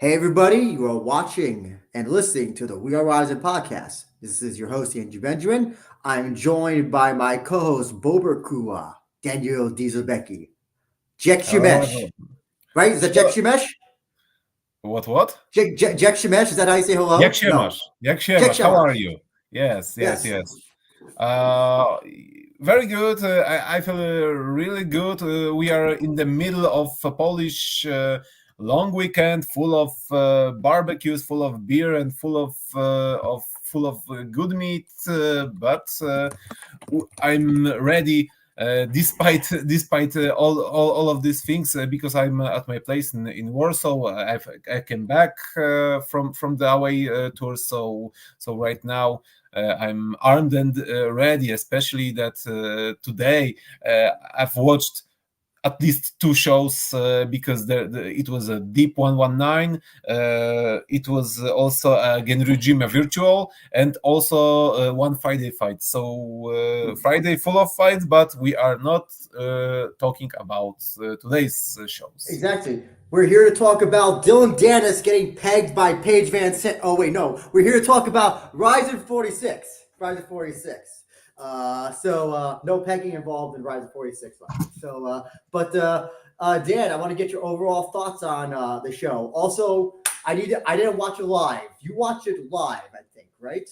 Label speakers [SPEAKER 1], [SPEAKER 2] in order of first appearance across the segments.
[SPEAKER 1] Hey, everybody, you are watching and listening to the We Are Rising podcast. This is your host, Andrew Benjamin. I'm joined by my co host, Bober Kua, Daniel Dziubicki, Jack Shimesh.
[SPEAKER 2] Oh,
[SPEAKER 1] Right? Is that Jack
[SPEAKER 2] so
[SPEAKER 1] Shimesh?
[SPEAKER 2] what?
[SPEAKER 1] Jack Shimesh, is that how you say
[SPEAKER 2] Jak
[SPEAKER 1] hello?
[SPEAKER 2] się
[SPEAKER 1] No.
[SPEAKER 2] masz? Jak się
[SPEAKER 1] Jack
[SPEAKER 2] masz? How are
[SPEAKER 1] Shimesh.
[SPEAKER 2] you? Yes, yes,
[SPEAKER 1] Yes.
[SPEAKER 2] yes. Uh, Very good. I feel really good. We are in the middle of a Polish long weekend, full of barbecues, full of beer, and full of good meat. But I'm ready. Despite all of these things, because I'm at my place in Warsaw. I came back from the away tour, so right now I'm armed and ready. Especially that today I've watched at least two shows because it was a Deep 119. It was also a Genryujima Virtual and also one Friday fight. So Friday full of fights, but we are not talking about today's shows.
[SPEAKER 1] Exactly. We're here to talk about Dylan Dennis getting pegged by Paige Van Sant. Oh, wait, no. We're here to talk about Ryzen 46. Ryzen 46. No pegging involved in Ryzen 46. Dan, I want to get your overall thoughts on the show. Also, I didn't watch it live. You watched it live, I think, right?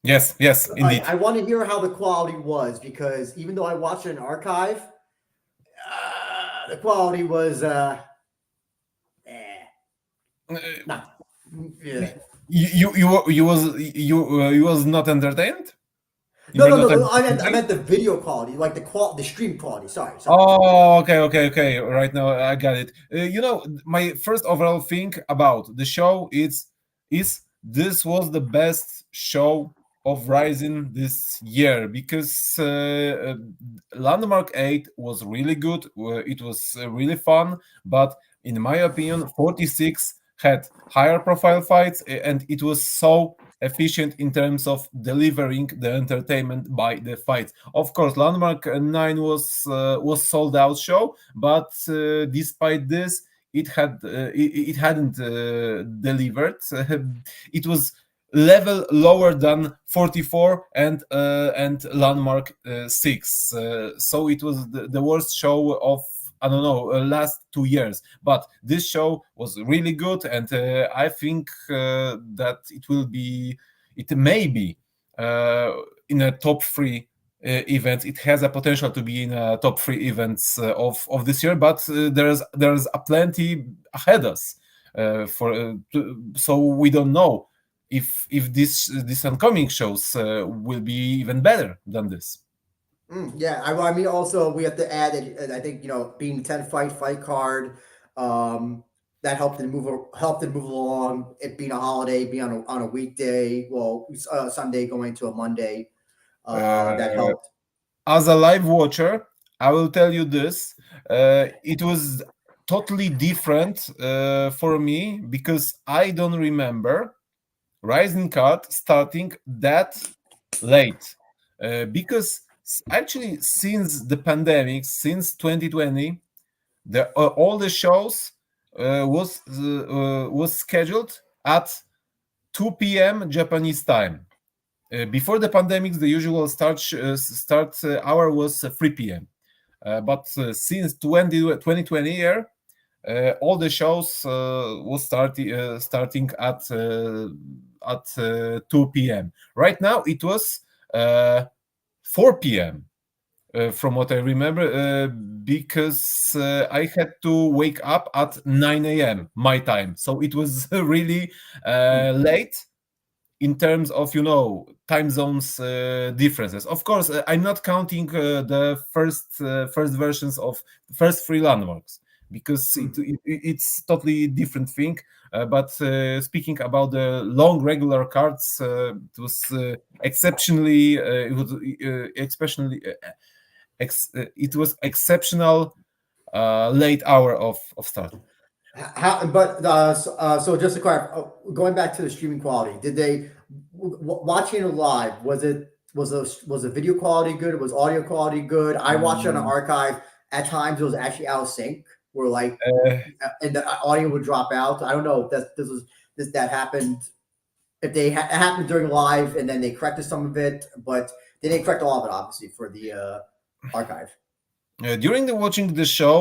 [SPEAKER 2] Yes, yes, indeed.
[SPEAKER 1] I want to hear how the quality was because even though I watched it in archive, the quality was
[SPEAKER 2] Uh,
[SPEAKER 1] not yeah.
[SPEAKER 2] you was not entertained. You
[SPEAKER 1] No,
[SPEAKER 2] were
[SPEAKER 1] no,
[SPEAKER 2] not
[SPEAKER 1] no. I
[SPEAKER 2] entertained.
[SPEAKER 1] meant the video quality, like the stream quality. Sorry.
[SPEAKER 2] Oh, okay. Right now, I got it. My first overall thing about the show is this was the best show of Rising this year because Landmark 8 was really good. It was really fun, but in my opinion, 46 had higher profile fights, and it was so efficient in terms of delivering the entertainment by the fights. Of course, Landmark 9 was sold out show, but despite this, it hadn't delivered. It was level lower than 44 and Landmark 6. So it was the worst show of, I don't know, last 2 years. But this show was really good, and I think that it may be in a top three events. It has a potential to be in a top three events of this year, but there's a plenty ahead us. So we don't know if this upcoming shows will be even better than this.
[SPEAKER 1] Yeah, I mean, also we have to add that I think being 10 fight card, that helped it move along. It being a holiday, being on a weekday, well, Sunday going to a Monday, that
[SPEAKER 2] Uh,
[SPEAKER 1] helped.
[SPEAKER 2] as a live watcher, I will tell you this: it was totally different for me because I don't remember Rising Card starting that late. Because actually, since the pandemic, since 2020, all the shows was scheduled at 2 p.m. Japanese time. Before the pandemic, the usual start hour was 3 p.m. But since 2020 year, all the shows was starting at 2 p.m. Right now, it was uh, 4 p.m. From what I remember, because I had to wake up at 9 a.m. my time, so it was really late in terms of time zones differences. Of course, I'm not counting the first versions of the first three landmarks because it's totally different thing. But speaking about the long regular cards, it was exceptionally it was exceptional late hour of start.
[SPEAKER 1] So just to clarify, going back to the streaming quality, did they watching it live? Was the video quality good? Was audio quality good? I watched it on an
[SPEAKER 2] Mm,
[SPEAKER 1] archive. At times, it was actually out of sync. where like
[SPEAKER 2] Uh,
[SPEAKER 1] and the audio would drop out. I don't know if that happened. If it happened during live and then they corrected some of it, but they didn't correct all of it, obviously, for the archive.
[SPEAKER 2] During the watching the show,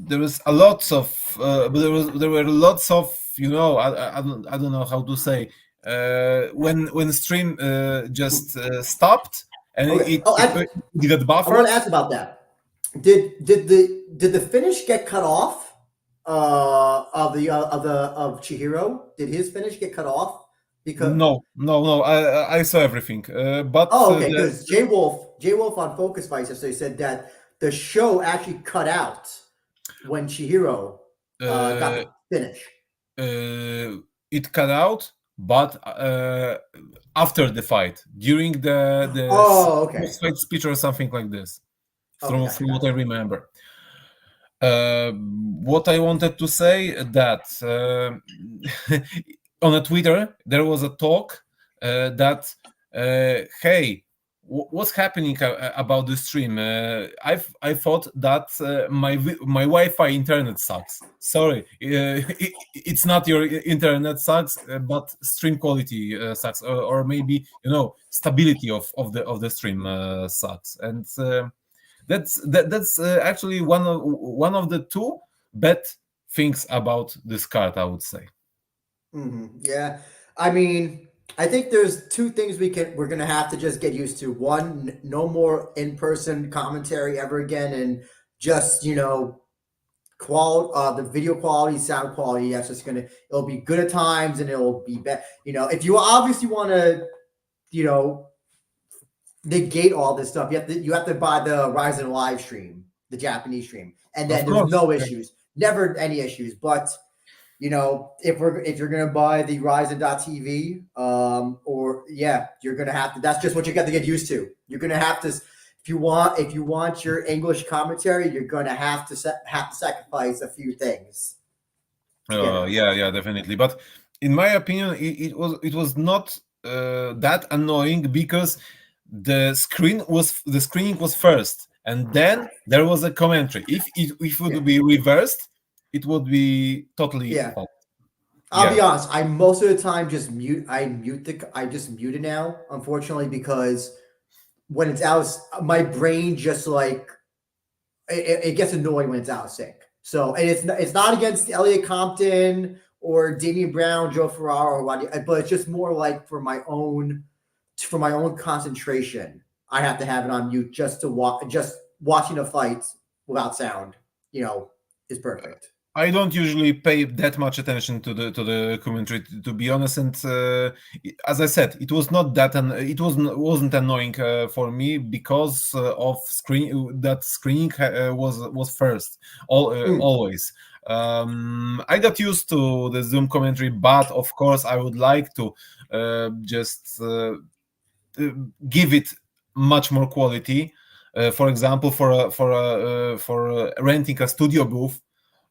[SPEAKER 2] there was a lots of there were lots of I don't know how to say when stream just stopped and
[SPEAKER 1] Okay.
[SPEAKER 2] it got
[SPEAKER 1] I want
[SPEAKER 2] buffered.
[SPEAKER 1] to ask about that. Did the finish get cut off of Chihiro? Did his finish get cut off? Because
[SPEAKER 2] No. I saw everything, but
[SPEAKER 1] okay, because J Wolf on Focus Fights yesterday said that the show actually cut out when Chihiro got
[SPEAKER 2] uh,
[SPEAKER 1] the finish.
[SPEAKER 2] it cut out, but after the fight, during the
[SPEAKER 1] Oh, okay.
[SPEAKER 2] fight speech or something like this,
[SPEAKER 1] Okay,
[SPEAKER 2] from
[SPEAKER 1] gotcha,
[SPEAKER 2] what I
[SPEAKER 1] gotcha.
[SPEAKER 2] remember. What I wanted to say that on a Twitter there was a talk that hey, what's happening about the stream? I thought that my Wi-Fi internet sucks. Sorry, it's not your internet sucks, but stream quality sucks, or maybe stability of the stream sucks, and that's actually one of the two bad things about this card, I would say.
[SPEAKER 1] Yeah, I mean, I think there's two things we're gonna have to just get used to. One, no more in-person commentary ever again, and just the video quality, sound quality. That's just it'll be good at times, and it'll be bad. If you obviously want to, you know, negate all this stuff, you have to buy the Rizin live stream, the Japanese stream, and
[SPEAKER 2] Of
[SPEAKER 1] then there's
[SPEAKER 2] course.
[SPEAKER 1] no issues, never any issues. But if you're gonna buy the Rizin.tv, or yeah, you're gonna have to. That's just what you got to get used to. You're gonna have to, if you want your English commentary, you're gonna have to sacrifice a few things to get it.
[SPEAKER 2] Yeah, definitely. But in my opinion, it was not that annoying because the screening was first, and then there was a commentary. If it
[SPEAKER 1] Yeah,
[SPEAKER 2] would be reversed, it would be totally
[SPEAKER 1] yeah.
[SPEAKER 2] off.
[SPEAKER 1] I'll be
[SPEAKER 2] Yeah.
[SPEAKER 1] honest. I most of the time just mute. I just mute it now, unfortunately, because when it's out, my brain just like it gets annoyed when it's out of sync. So, and it's not against Elliot Compton or Damian Brown, Joe Ferraro, or what, but it's just more like for my own concentration. I have to have it on mute just to watch. Just watching a fight without sound, is perfect.
[SPEAKER 2] I don't usually pay that much attention to the commentary, to be honest. And as I said, it was not that, and wasn't annoying for me because of screening was first,
[SPEAKER 1] Mm.
[SPEAKER 2] always. I got used to the Zoom commentary, but of course, I would like to just give it much more quality. For example, for renting a studio booth,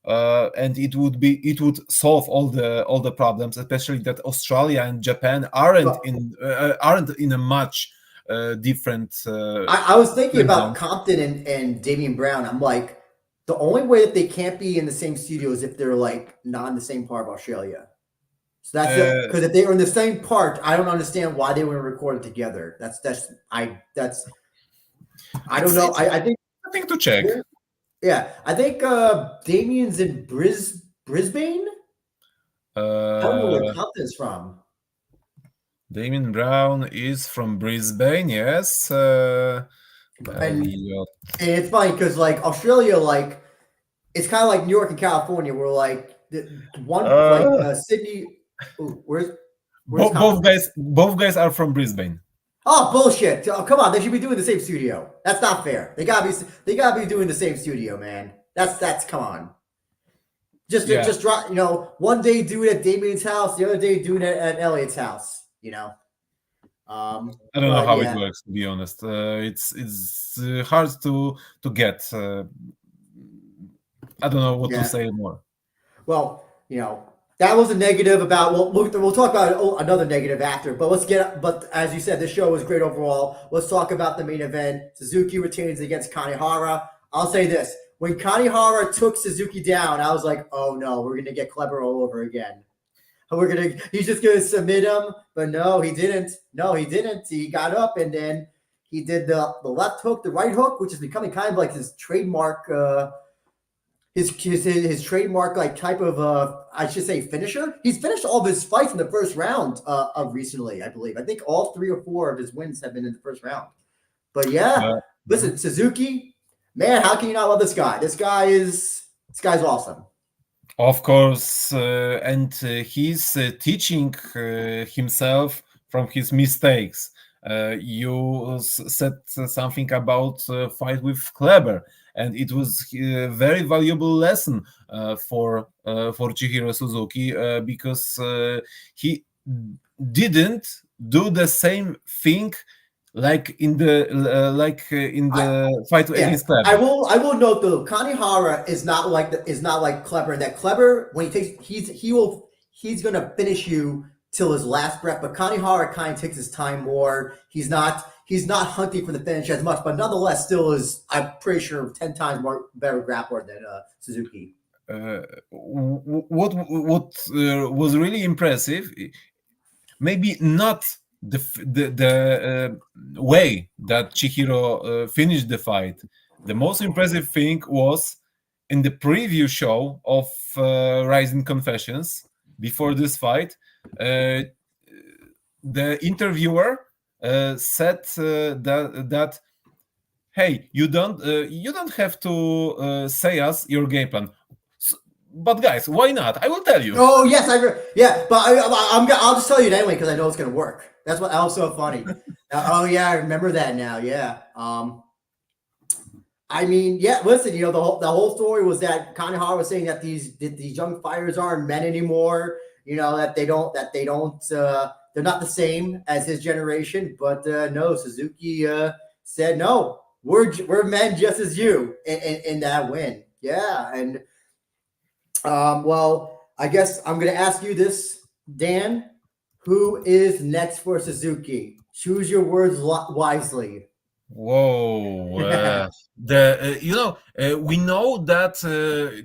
[SPEAKER 2] and it would solve all the problems, especially that Australia and Japan aren't
[SPEAKER 1] But
[SPEAKER 2] in a much different
[SPEAKER 1] I was thinking
[SPEAKER 2] time
[SPEAKER 1] about
[SPEAKER 2] zones.
[SPEAKER 1] Compton and Damian Brown. I'm like, the only way that they can't be in the same studio is if they're like not in the same part of Australia. So that's it.
[SPEAKER 2] Uh,
[SPEAKER 1] Because if they were in the same part, I don't understand why they wouldn't record it together. I don't know.
[SPEAKER 2] it's
[SPEAKER 1] I think
[SPEAKER 2] a thing to check.
[SPEAKER 1] yeah. I think Damien's in Brisbane. I don't know where
[SPEAKER 2] Uh,
[SPEAKER 1] Compton's from.
[SPEAKER 2] Damien Brown is from Brisbane, yes.
[SPEAKER 1] And
[SPEAKER 2] Elliot.
[SPEAKER 1] and it's funny because like Australia, like it's kind of like New York and California, where like the one like
[SPEAKER 2] Uh,
[SPEAKER 1] Sydney. Ooh, where's
[SPEAKER 2] both
[SPEAKER 1] Compton?
[SPEAKER 2] guys are from Brisbane.
[SPEAKER 1] Oh bullshit! Oh, come on, they should be doing the same studio. That's not fair. They gotta be doing the same studio, man. That's come on.
[SPEAKER 2] Yeah,
[SPEAKER 1] Just drop. One day do it at Damien's house, the other day do it at Elliot's house.
[SPEAKER 2] I don't know
[SPEAKER 1] But
[SPEAKER 2] how it
[SPEAKER 1] yeah,
[SPEAKER 2] works, to be honest. It's hard to get. I don't know what to
[SPEAKER 1] yeah.
[SPEAKER 2] say more.
[SPEAKER 1] Well, that was a negative about. We'll talk about another negative after. But let's get. But as you said, this show was great overall. Let's talk about the main event. Suzuki retains against Kanehara. I'll say this: when Kanehara took Suzuki down, I was like, oh no, we're gonna get Clever all over again. He's just gonna submit him, but no, he didn't. No, he didn't. He got up and then he did the left hook, the right hook, which is becoming kind of like his trademark, his trademark like type of I should say finisher. He's finished all of his fights in the first round of recently, I believe. I think all 3 or 4 of his wins have been in the first round. But yeah, listen, Suzuki, man, how can you not love this guy? This guy's awesome.
[SPEAKER 2] Of course, and he's teaching himself from his mistakes. You said something about fight with Kleber, and it was a very valuable lesson for Chihiro Suzuki because he didn't do the same thing like in the fight against Kleber.
[SPEAKER 1] I will note though, Kanehara is not like Kleber. That Kleber when he takes he's gonna finish you till his last breath. But Kanehara kind of takes his time more. He's not hunting for the finish as much, but nonetheless, still is I'm pretty sure 10 times more better grappler than Suzuki.
[SPEAKER 2] What was really impressive, maybe not the way that Chihiro finished the fight. The most impressive thing was in the preview show of Rizin Confessions before this fight. The interviewer said that hey, you don't have to say us your game plan. But guys, why not? I will tell you.
[SPEAKER 1] Oh yes, but I'll just tell you it anyway because I know it's gonna work. That's what was so funny. Oh yeah, I remember that now. Yeah. I mean, yeah. Listen, the whole story was that Kanehara was saying that these young fighters aren't men anymore. That they don't they're not the same as his generation. But no, Suzuki said no. We're men just as you in that win. Yeah, and. Well, I guess I'm going to ask you this, Dan. Who is next for Suzuki? Choose your words wisely.
[SPEAKER 2] Whoa! We know that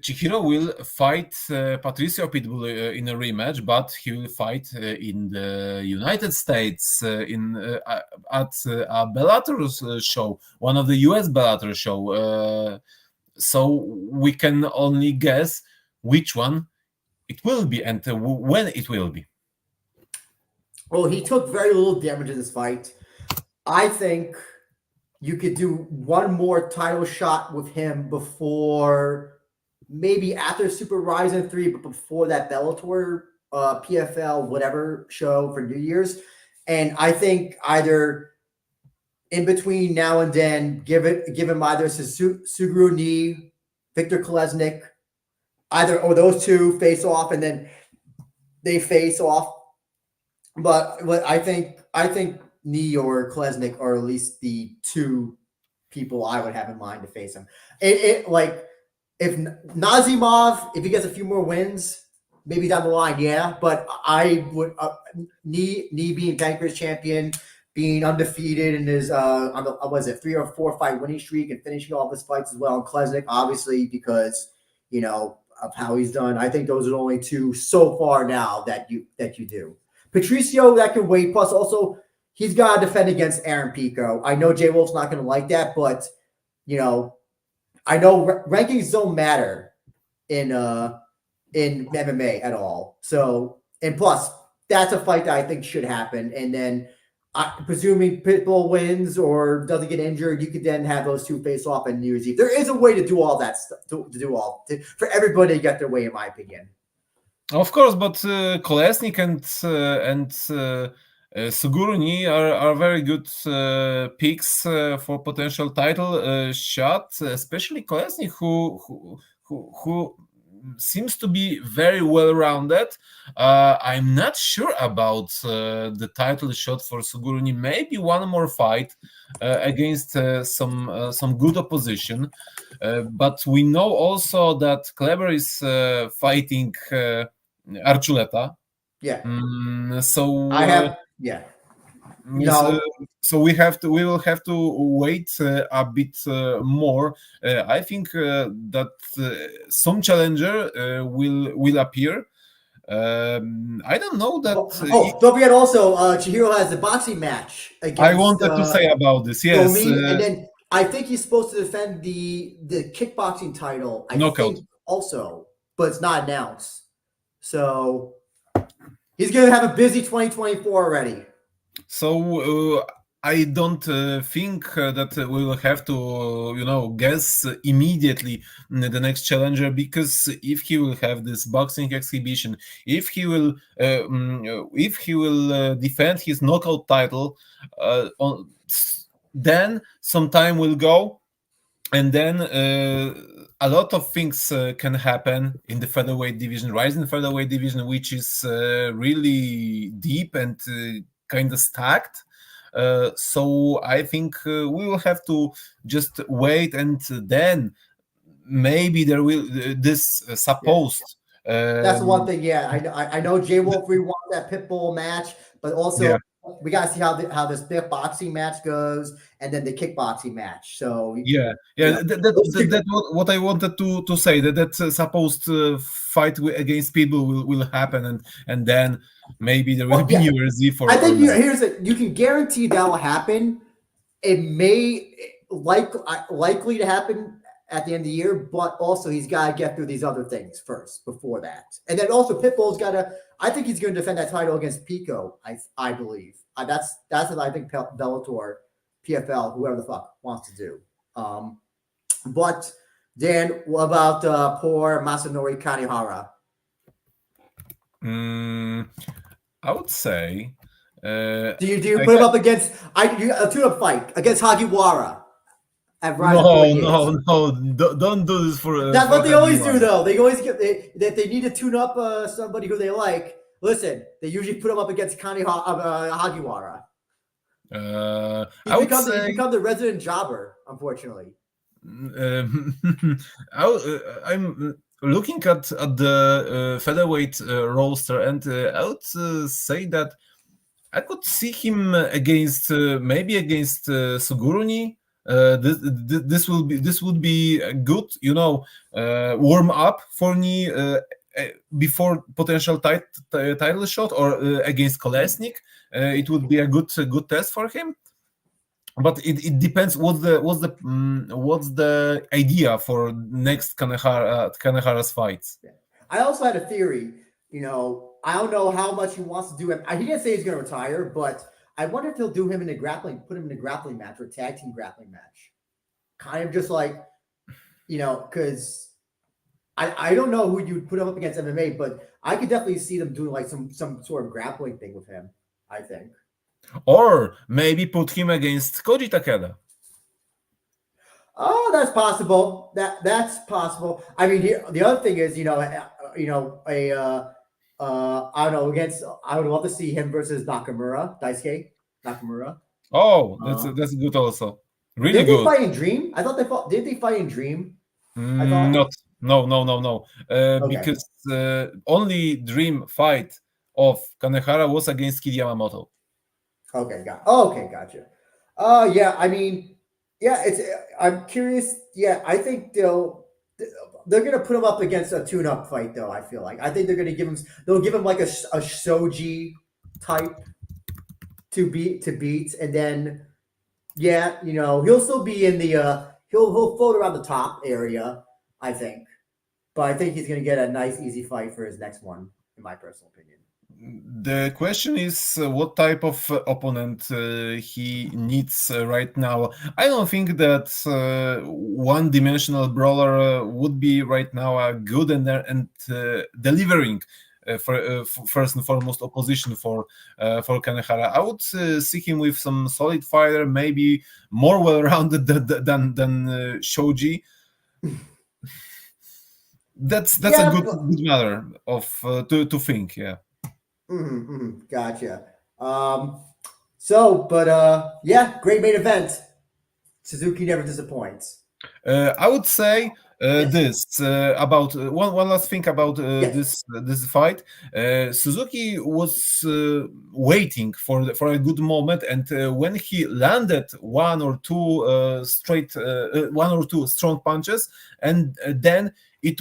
[SPEAKER 2] Chihiro will fight Patricio Pitbull in a rematch, but he will fight in the United States at a Bellator show, one of the US Bellator show. So we can only guess which one it will be and when it will be.
[SPEAKER 1] Well, he took very little damage in this fight. I think you could do one more title shot with him before, maybe after Super Rizin 3, but before that Bellator, PFL, whatever show for New Year's. And I think either in between now and then, give him either Suguru Ni, Victor Kolesnik, or those two face off, and then they face off. But I think Ni or Kolesnik are at least the two people I would have in mind to face him. Like if Nazimov, if he gets a few more wins, maybe down the line, yeah. But I would Ni being Vanquish champion, being undefeated in his on the 3 or 4 fight winning streak and finishing all of his fights as well. And Kolesnik, obviously, because of how he's done. I think those are the only two so far now that you do. Patricio, that can wait. Plus, also, he's got to defend against Aaron Pico. I know Jay Wolf's not going to like that, but I know rankings don't matter in MMA at all. So, and plus, that's a fight that I think should happen. And then, presuming Pitbull wins or doesn't get injured, you could then have those two face off in New Year's Eve. There is a way to do all that stuff, for everybody to get their way, in my opinion.
[SPEAKER 2] Of course, but Kolesnik and Suguru Ni are very good picks for potential title shot, especially Kolesnik, who seems to be very well-rounded. I'm not sure about the title shot for Suguru Ni. Maybe one more fight against some good opposition. But we know also that Kleber is fighting Archuleta.
[SPEAKER 1] Yeah.
[SPEAKER 2] So
[SPEAKER 1] I have. Yeah.
[SPEAKER 2] Yes,
[SPEAKER 1] No,
[SPEAKER 2] so we will have to wait a bit more. I think that some challenger will appear. I don't know that.
[SPEAKER 1] oh, don't forget also, Chihiro has the boxing match
[SPEAKER 2] I
[SPEAKER 1] against
[SPEAKER 2] wanted to say about this. Yes,
[SPEAKER 1] Domin, and then I think he's supposed to defend the kickboxing title. I
[SPEAKER 2] knockout.
[SPEAKER 1] think also, but it's not announced. So he's gonna have a busy 2024 already.
[SPEAKER 2] So I don't think that we will have to, guess immediately the next challenger, because if he will have this boxing exhibition, if he will defend his knockout title, then some time will go, and then a lot of things can happen in the featherweight division, rising featherweight division, which is really deep and kind of stacked. So I think we will have to just wait, and then maybe there will this
[SPEAKER 1] Yeah.
[SPEAKER 2] supposed.
[SPEAKER 1] That's the one
[SPEAKER 2] Um,
[SPEAKER 1] thing. Yeah, I know Jay Wolf won that Pitbull match, but also
[SPEAKER 2] yeah,
[SPEAKER 1] we got to see how this big boxing match goes, and then the kickboxing match. So
[SPEAKER 2] yeah,
[SPEAKER 1] you
[SPEAKER 2] yeah.
[SPEAKER 1] know, those
[SPEAKER 2] That,
[SPEAKER 1] two.
[SPEAKER 2] that what I wanted to say, that supposed fight against people will happen, and then maybe there will
[SPEAKER 1] Well,
[SPEAKER 2] be
[SPEAKER 1] yeah,
[SPEAKER 2] New Year's Eve
[SPEAKER 1] I
[SPEAKER 2] or
[SPEAKER 1] think
[SPEAKER 2] not.
[SPEAKER 1] here's it. You can guarantee that will happen. It may likely to happen at the end of the year, but also he's got to get through these other things first before that. And then also Pitbull's got to. I think he's going to defend that title against Pico. I believe that's what I think Bellator, PFL, whoever the fuck wants to do. But Dan, what about poor Masanori Kanehara?
[SPEAKER 2] Mm, I would say.
[SPEAKER 1] Do you
[SPEAKER 2] I
[SPEAKER 1] put him up against a tune-up fight against Hagiwara at Rise of
[SPEAKER 2] No,
[SPEAKER 1] 48?
[SPEAKER 2] no, no! Don't do this
[SPEAKER 1] That's
[SPEAKER 2] for
[SPEAKER 1] what they always do,
[SPEAKER 2] Hagiwara.
[SPEAKER 1] though. They always get that they need to tune up somebody who they like. Listen, they usually put him up against Hagiwara.
[SPEAKER 2] I would
[SPEAKER 1] He's
[SPEAKER 2] say
[SPEAKER 1] become the resident jobber, unfortunately.
[SPEAKER 2] um, I'm looking at the featherweight roster, and I would say that I could see him against maybe against Suguruni. This would be a good, warm up for me before potential title shot, or against Kolesnik. It would be a good test for him. But it depends what's the idea for next Kanehara's fights.
[SPEAKER 1] I also had a theory. I don't know how much he wants to do him. He didn't say he's going to retire, but I wonder if he'll do him in a grappling, put him in a grappling match or a tag team grappling match. Kind of just like, because I don't know who you'd put him up against MMA, but I could definitely see them doing like some sort of grappling thing with him. I think.
[SPEAKER 2] Or maybe put him against Koji Takeda.
[SPEAKER 1] Oh, that's possible. That's possible. I mean, here the other thing is, I don't know, against. I would love to see him versus Nakamura, Daisuke Nakamura.
[SPEAKER 2] Oh,
[SPEAKER 1] Uh,
[SPEAKER 2] that's good also. Really
[SPEAKER 1] did they
[SPEAKER 2] good.
[SPEAKER 1] fight in Dream? I thought they fought. Did they fight in Dream? I thought.
[SPEAKER 2] Not no no no no.
[SPEAKER 1] Okay.
[SPEAKER 2] Because only dream fight of Kanehara was against Kid Yamamoto.
[SPEAKER 1] Okay, gotcha. Yeah. I mean, yeah. It's. I'm curious. Yeah, I think they're gonna put him up against a tune-up fight, though. I feel like I think they're gonna give him. They'll give him like a shoji type to beat, and then yeah, he'll still be in the he'll float around the top area, I think. But I think he's gonna get a nice easy fight for his next one, in my personal opinion.
[SPEAKER 2] The question is what type of opponent he needs right now. I don't think that one-dimensional brawler would be right now a good and delivering first and foremost opposition for Kanehara. I would see him with some solid fighter, maybe more well-rounded than Shoji. That's a
[SPEAKER 1] Yeah,
[SPEAKER 2] good matter of to think. Yeah.
[SPEAKER 1] gotcha. But yeah, great main event. Suzuki never disappoints.
[SPEAKER 2] I would say this about one last thing about
[SPEAKER 1] Yes.
[SPEAKER 2] this fight. Suzuki was waiting for a good moment, and when he landed one or two one or two strong punches, and then it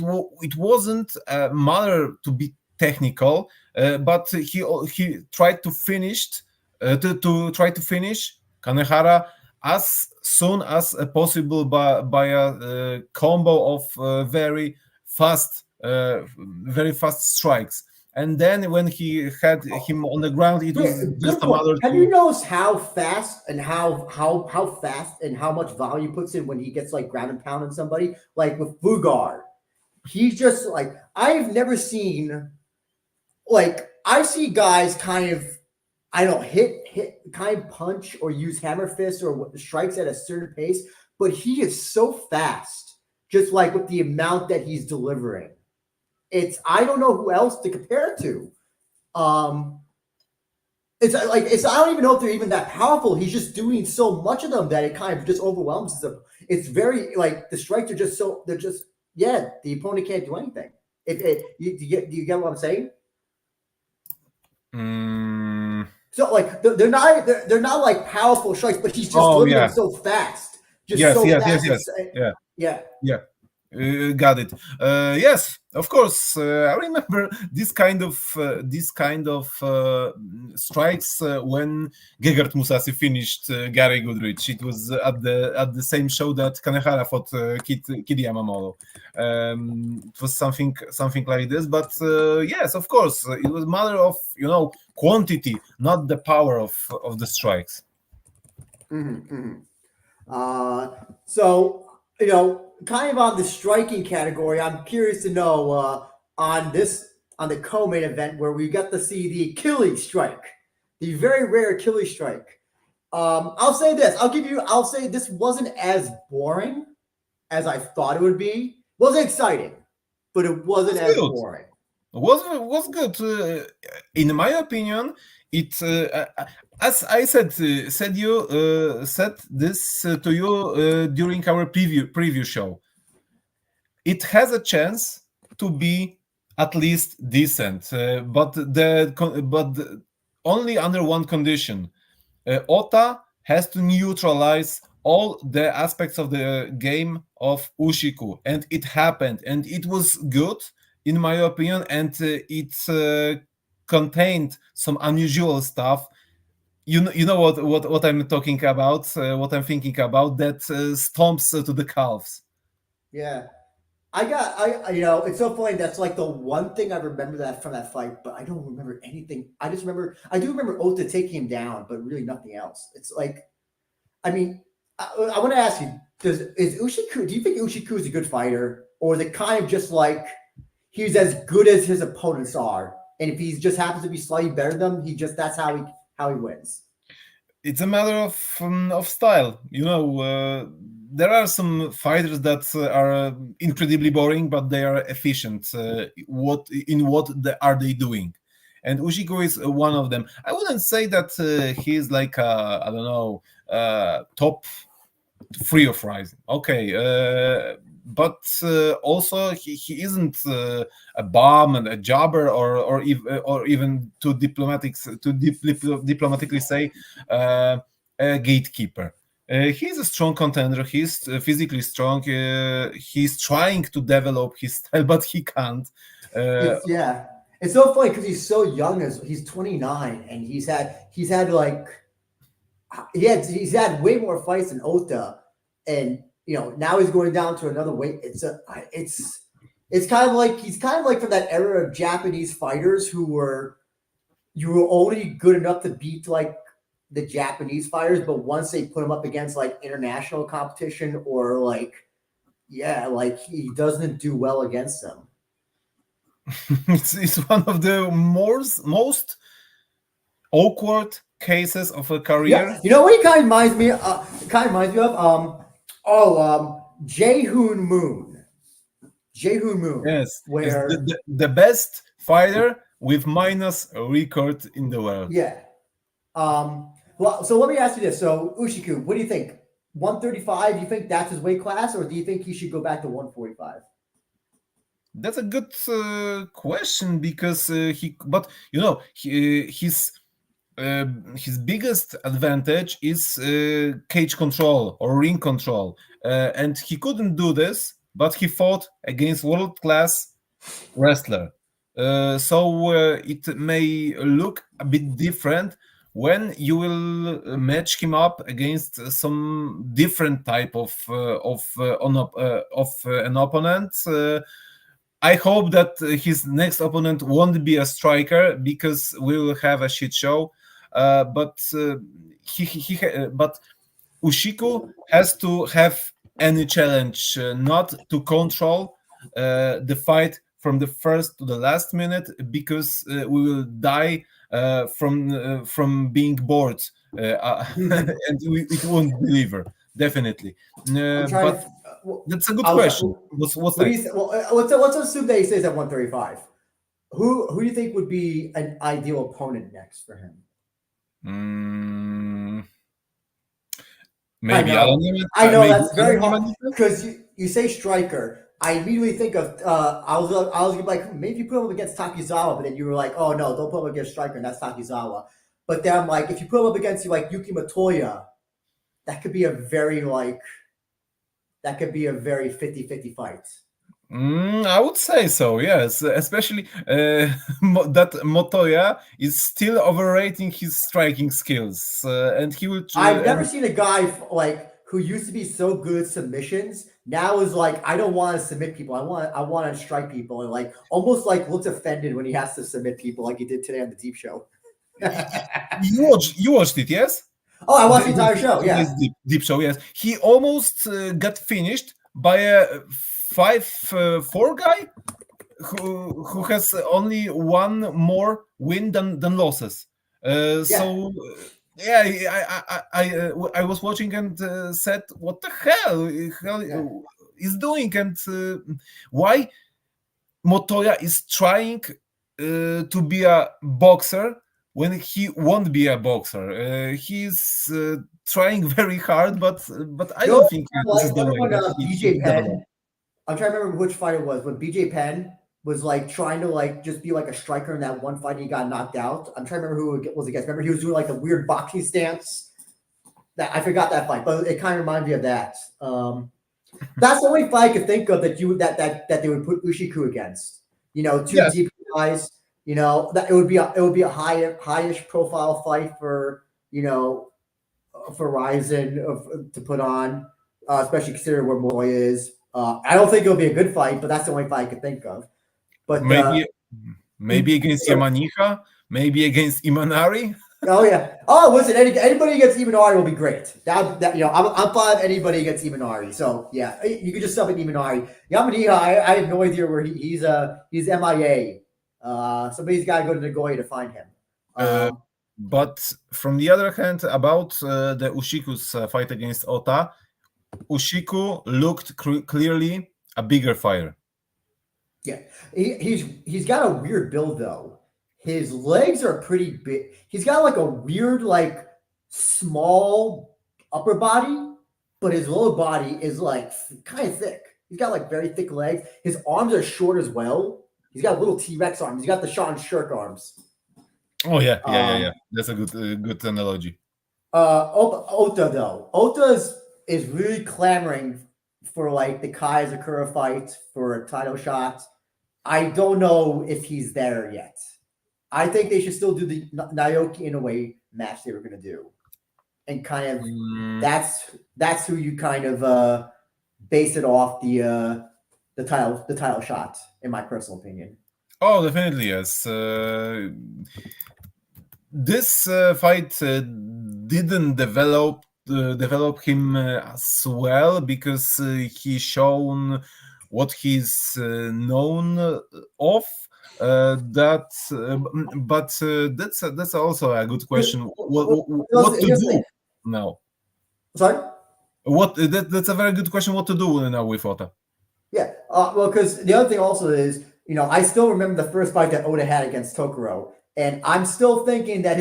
[SPEAKER 2] wasn't a matter to be technical, but he tried to to try to finish Kanehara as soon as possible by a combo of very fast strikes. And then when he had him on the ground, it was
[SPEAKER 1] Wait,
[SPEAKER 2] just
[SPEAKER 1] good
[SPEAKER 2] a
[SPEAKER 1] point.
[SPEAKER 2] matter
[SPEAKER 1] Have you
[SPEAKER 2] to.
[SPEAKER 1] noticed how fast and how fast and how much value he puts in when he gets like ground and pound on somebody? Like with Fugard, he's just like I've never seen. Like I see guys kind of I don't hit kind of punch or use hammer fists or strikes at a certain pace, but he is so fast. Just like with the amount that he's delivering, it's I don't know who else to compare it to. Um, it's I don't even know if they're even that powerful. He's just doing so much of them that it kind of just overwhelms them. It's very like the strikes are just so they're just yeah the opponent can't do anything. Do you get what I'm saying?
[SPEAKER 2] Mm,
[SPEAKER 1] So like they're not like powerful strikes, but he's just
[SPEAKER 2] oh
[SPEAKER 1] delivering them
[SPEAKER 2] yeah,
[SPEAKER 1] so fast, just
[SPEAKER 2] yes,
[SPEAKER 1] so
[SPEAKER 2] yes, yes,
[SPEAKER 1] fast.
[SPEAKER 2] yes,
[SPEAKER 1] It's
[SPEAKER 2] yeah,
[SPEAKER 1] yeah.
[SPEAKER 2] yeah. Got it. Yes, of course. I remember this kind of strikes when Gegard Mousasi finished Gary Goodrich. It was at the same show that Kanehara fought Kid Yamamoto. It was something like this. But yes, of course, it was a matter of quantity, not the power of the strikes.
[SPEAKER 1] Mm-hmm, mm-hmm. So kind of on the striking category, I'm curious to know on the co-main event where we got to see the Achilles strike, the very rare Achilles strike. I'll say this. I'll say this wasn't as boring as I thought it would be. Wasn't exciting, but it
[SPEAKER 2] It
[SPEAKER 1] wasn't
[SPEAKER 2] was
[SPEAKER 1] as
[SPEAKER 2] good.
[SPEAKER 1] boring.
[SPEAKER 2] Was good. In my opinion, it as I said this to you during our preview show. It has a chance to be at least decent, only under one condition. Ota has to neutralize all the aspects of the game of Ushiku, and it happened, and it was good, in my opinion, and it contained some unusual stuff. You know what I'm talking about, what I'm thinking about, that stomps to the calves.
[SPEAKER 1] Yeah. It's so funny. That's like the one thing I remember that from that fight, but I don't remember anything. I do remember Ota taking him down, but really nothing else. It's like, I mean, I want to ask you, is Ushiku, do you think Ushiku is a good fighter? Or is it kind of just like he's as good as his opponents are? And if he just happens to be slightly better than them, that's how he wins.
[SPEAKER 2] It's a matter of style. There are some fighters that are incredibly boring, but they are efficient. Are they doing? And Ushiko is one of them. I wouldn't say that he's like I don't know, top three of Rizin. Okay, but also he isn't a bomb and a jobber, or even diplomatically say a gatekeeper. He's a strong contender. He's physically strong. He's trying to develop his style, but he can't.
[SPEAKER 1] It's yeah. It's so funny because he's so young as he's 29 and he's had way more fights than Ota, and now he's going down to another weight. It's kind of like he's kind of like from that era of Japanese fighters who were you were only good enough to beat like the Japanese fighters, but once they put him up against like international competition or like like he doesn't do well against them.
[SPEAKER 2] It's one of the most awkward cases of a career.
[SPEAKER 1] Yeah, you know what he kind of reminds me. Kind of reminds me of Jae-hoon Moon. Jae-hoon Moon,
[SPEAKER 2] Yes, it's
[SPEAKER 1] where
[SPEAKER 2] the best fighter with minus record in the world.
[SPEAKER 1] yeah. Well, so let me ask you this. So Ushiku, what do you think? 135. You think that's his weight class, or do you think he should go back to 145?
[SPEAKER 2] That's a good question because but his biggest advantage is cage control or ring control, and he couldn't do this, but he fought against world class wrestler. So it may look a bit different when you will match him up against some different type of an opponent. I hope that his next opponent won't be a striker because we will have a shit show. But Ushiku has to have any challenge, not to control the fight from the first to the last minute, because we will die from being bored, and it won't deliver definitely.
[SPEAKER 1] I'm trying
[SPEAKER 2] But
[SPEAKER 1] to. Well,
[SPEAKER 2] that's a good
[SPEAKER 1] I was.
[SPEAKER 2] question. What's
[SPEAKER 1] What do you?
[SPEAKER 2] next?
[SPEAKER 1] Well, let's assume that he stays at 135. Who do you think would be an ideal opponent next for him?
[SPEAKER 2] Mm,
[SPEAKER 1] I
[SPEAKER 2] maybe
[SPEAKER 1] know,
[SPEAKER 2] Alan. Maybe
[SPEAKER 1] that's very
[SPEAKER 2] Alan
[SPEAKER 1] hard
[SPEAKER 2] Yamanita?
[SPEAKER 1] because you say striker. I immediately think of I was gonna be like maybe you put him up against Takizawa, but then you were like, oh no, don't put him against striker, and that's Takizawa. But then I'm like, if you put him up against like Yuki Matoya, that could be a very like that could be a very 50-50 fight.
[SPEAKER 2] I would say so, yes. Especially that Motoya is still overrating his striking skills, and he will.
[SPEAKER 1] I've never seen a guy like who used to be so good at submissions. Now is like I don't want to submit people. I want to strike people, and like almost like looks offended when he has to submit people, like he did today on the Deep Show.
[SPEAKER 2] You watched it, yes?
[SPEAKER 1] Oh, I watched the entire show.
[SPEAKER 2] Today's
[SPEAKER 1] Yeah,
[SPEAKER 2] deep show, yes. He almost got finished by a 5-4 guy who has only one more win than losses.
[SPEAKER 1] yeah,
[SPEAKER 2] Yeah, I was watching and said, "What the hell
[SPEAKER 1] yeah.
[SPEAKER 2] is doing?" And why Motoya is trying to be a boxer when he won't be a boxer. He's trying very hard, but I
[SPEAKER 1] You know
[SPEAKER 2] don't
[SPEAKER 1] what
[SPEAKER 2] think
[SPEAKER 1] I
[SPEAKER 2] this is
[SPEAKER 1] like?
[SPEAKER 2] the
[SPEAKER 1] Remember
[SPEAKER 2] way
[SPEAKER 1] when
[SPEAKER 2] that he
[SPEAKER 1] BJ
[SPEAKER 2] developed.
[SPEAKER 1] Penn? I'm trying to remember which fight it was when BJ Penn was like trying to like just be like a striker in that one fight and he got knocked out. I'm trying to remember who it was against. Remember he was doing like a weird boxing stance. That I forgot that fight, but it kind of reminded me of that. That's the only fight I could think of that that they would put Ushiku against. You know, two
[SPEAKER 2] Yes,
[SPEAKER 1] deep guys. You know that it would be a highish profile fight for for Rizin to put on, especially considering where Moy is. I don't think it'll be a good fight, but that's the only fight I could think of. But
[SPEAKER 2] maybe
[SPEAKER 1] in,
[SPEAKER 2] maybe against Yamaniha, maybe against Imanari.
[SPEAKER 1] oh yeah, oh listen, anybody against Imanari will be great. I'm fine with anybody against Imanari. So yeah, you could just sub in Imanari. Yamaniha, I have no idea where he's MIA. Somebody's got to go to Nagoya to find him.
[SPEAKER 2] Uh, but from the other hand, about the Ushiku's fight against Ota, Ushiku looked clearly a bigger fighter.
[SPEAKER 1] Yeah, he's got a weird build though. His legs are pretty big. He's got like a weird like small upper body, but his lower body is like kind of thick. He's got like very thick legs. His arms are short as well. He's got little T-Rex arms. He's got the Sean Shirk arms.
[SPEAKER 2] Oh yeah.
[SPEAKER 1] Um,
[SPEAKER 2] That's a good analogy.
[SPEAKER 1] Ota though, is really clamoring for like the Kai Zakura fight for a title shot. I don't know if he's there yet. I think they should still do the Naoki Inoue match they were going to do, and kind of
[SPEAKER 2] Mm,
[SPEAKER 1] that's who you kind of base it off the title shot, in my personal opinion.
[SPEAKER 2] oh, definitely yes. This fight didn't develop him as well because he shown what he's known of. But that's also a good question. What to
[SPEAKER 1] Here's the thing.
[SPEAKER 2] do now?
[SPEAKER 1] Sorry.
[SPEAKER 2] That's a very good question. What to do now with Ota?
[SPEAKER 1] Yeah. Well, because the other thing also is, I still remember the first fight that Oda had against Tokoro, and I'm still thinking that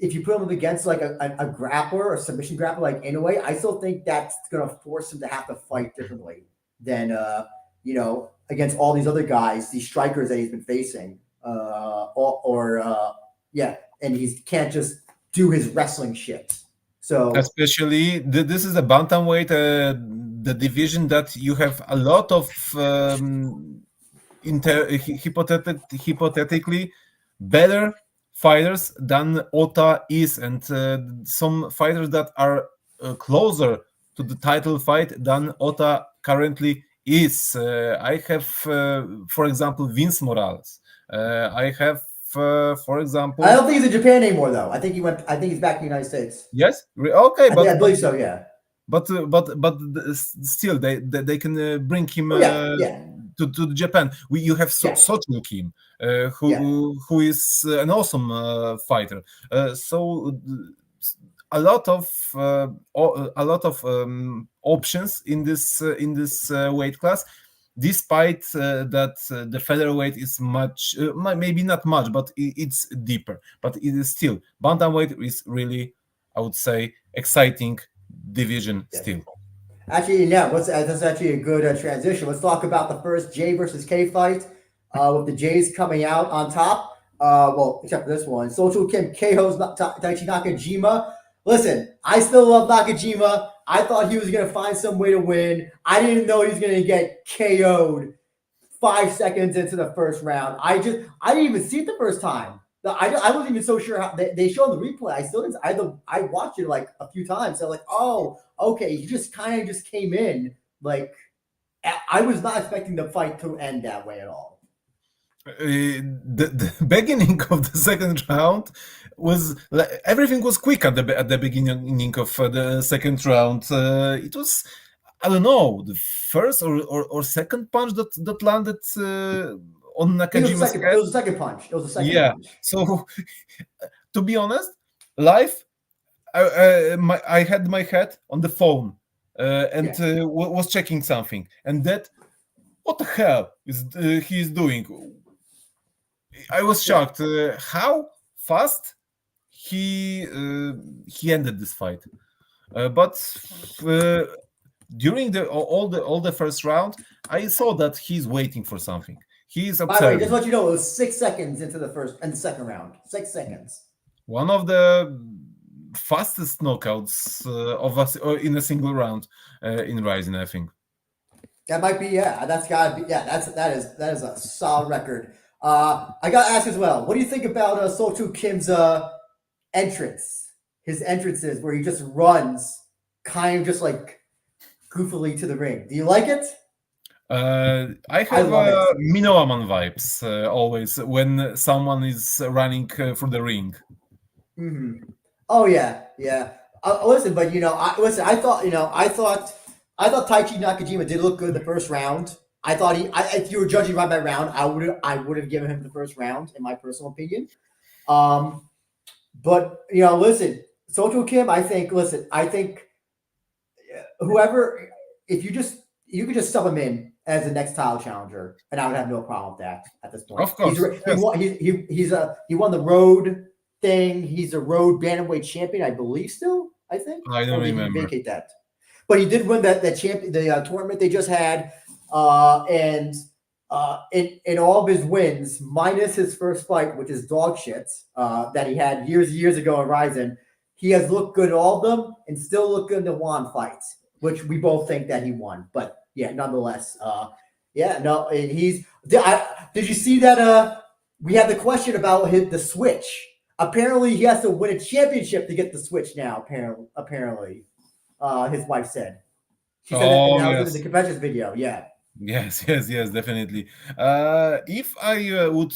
[SPEAKER 1] if you put him up against like a grappler or submission grappler like Inoue, I still think that's going to force him to have to fight differently than against all these other guys, these strikers that he's been facing, yeah, and he can't just do his wrestling shit. So
[SPEAKER 2] especially this is a bantamweight, the division that you have a lot of hypothetically better fighters than Ota is, and some fighters that are closer to the title fight than Ota currently is. I have, for example, Vince Morales. I have, for example,
[SPEAKER 1] I don't think he's in Japan anymore, though. I think he went. I think he's back in the United States.
[SPEAKER 2] Yes, okay,
[SPEAKER 1] I believe so. Yeah.
[SPEAKER 2] But still, they can bring him
[SPEAKER 1] Yeah.
[SPEAKER 2] to Japan. You have Sochil Kim, who is an awesome fighter. So a lot of options in this weight class. Despite that the featherweight is much, maybe not much, but it's deeper. But it is still bantamweight is really, I would say, exciting division still.
[SPEAKER 1] Actually, yeah, that's actually a good transition. Let's talk about the first J versus K fight, with the J's coming out on top. Well, except for this one, Sochil Kim KO's Daichi Nakajima. Listen, I still love Nakajima. I thought he was going to find some way to win. I didn't know he was going to get KO'd 5 seconds into the first round. I didn't even see it the first time. I wasn't even so sure how they showed the replay. I still didn't. I watched it like a few times. So like, oh, okay, he just kind of just came in. Like, I was not expecting the fight to end that way at all.
[SPEAKER 2] The beginning of the second round was like, everything was quick at the beginning of the second round. It was, I don't know, the first or second punch that landed on Nakajima's head.
[SPEAKER 1] It was the second punch. It was the second punch.
[SPEAKER 2] So to be honest, live, I had my head on the phone and was checking something, and that, what the hell is he is doing? I was shocked how fast he ended this fight. But during all the first round, I saw that he's waiting for something. He's observing.
[SPEAKER 1] By the way, just to let you know, it was 6 seconds into the first and the second round. 6 seconds.
[SPEAKER 2] One of the fastest knockouts of us in a single round in Rizin, I think.
[SPEAKER 1] That might be, yeah. That's gotta be, yeah. That is a solid record. I gotta ask as well. What do you think about Sochil Kim's entrance? His entrances where he just runs, kind of just like goofily to the ring. Do you like it?
[SPEAKER 2] I have Minoaman vibes always when someone is running through the ring.
[SPEAKER 1] Mm-hmm. Oh yeah. Listen, but I thought Taichi Nakajima did look good the first round. I thought if you were judging round by round, I would have given him the first round in my personal opinion. But listen, Sochil Kim, I think whoever, if you could just sub him in as the next title challenger, and I would have no problem with that at this point.
[SPEAKER 2] Of course,
[SPEAKER 1] he won the road thing. He's a road bantamweight champion, I believe. Still, I think.
[SPEAKER 2] I don't remember.
[SPEAKER 1] Vacate that, but he did win that champion, the tournament they just had, and in all of his wins, minus his first fight, which is dog shit, that he had years ago in Rizin, he has looked good in all of them, and still looked good in the Juan fights, which we both think that he won, but. Yeah, nonetheless. Did you see that? We had the question about the switch. Apparently, he has to win a championship to get the switch now. Apparently, his wife said. She said that in the conventions video. Yeah.
[SPEAKER 2] Yes, definitely. If I would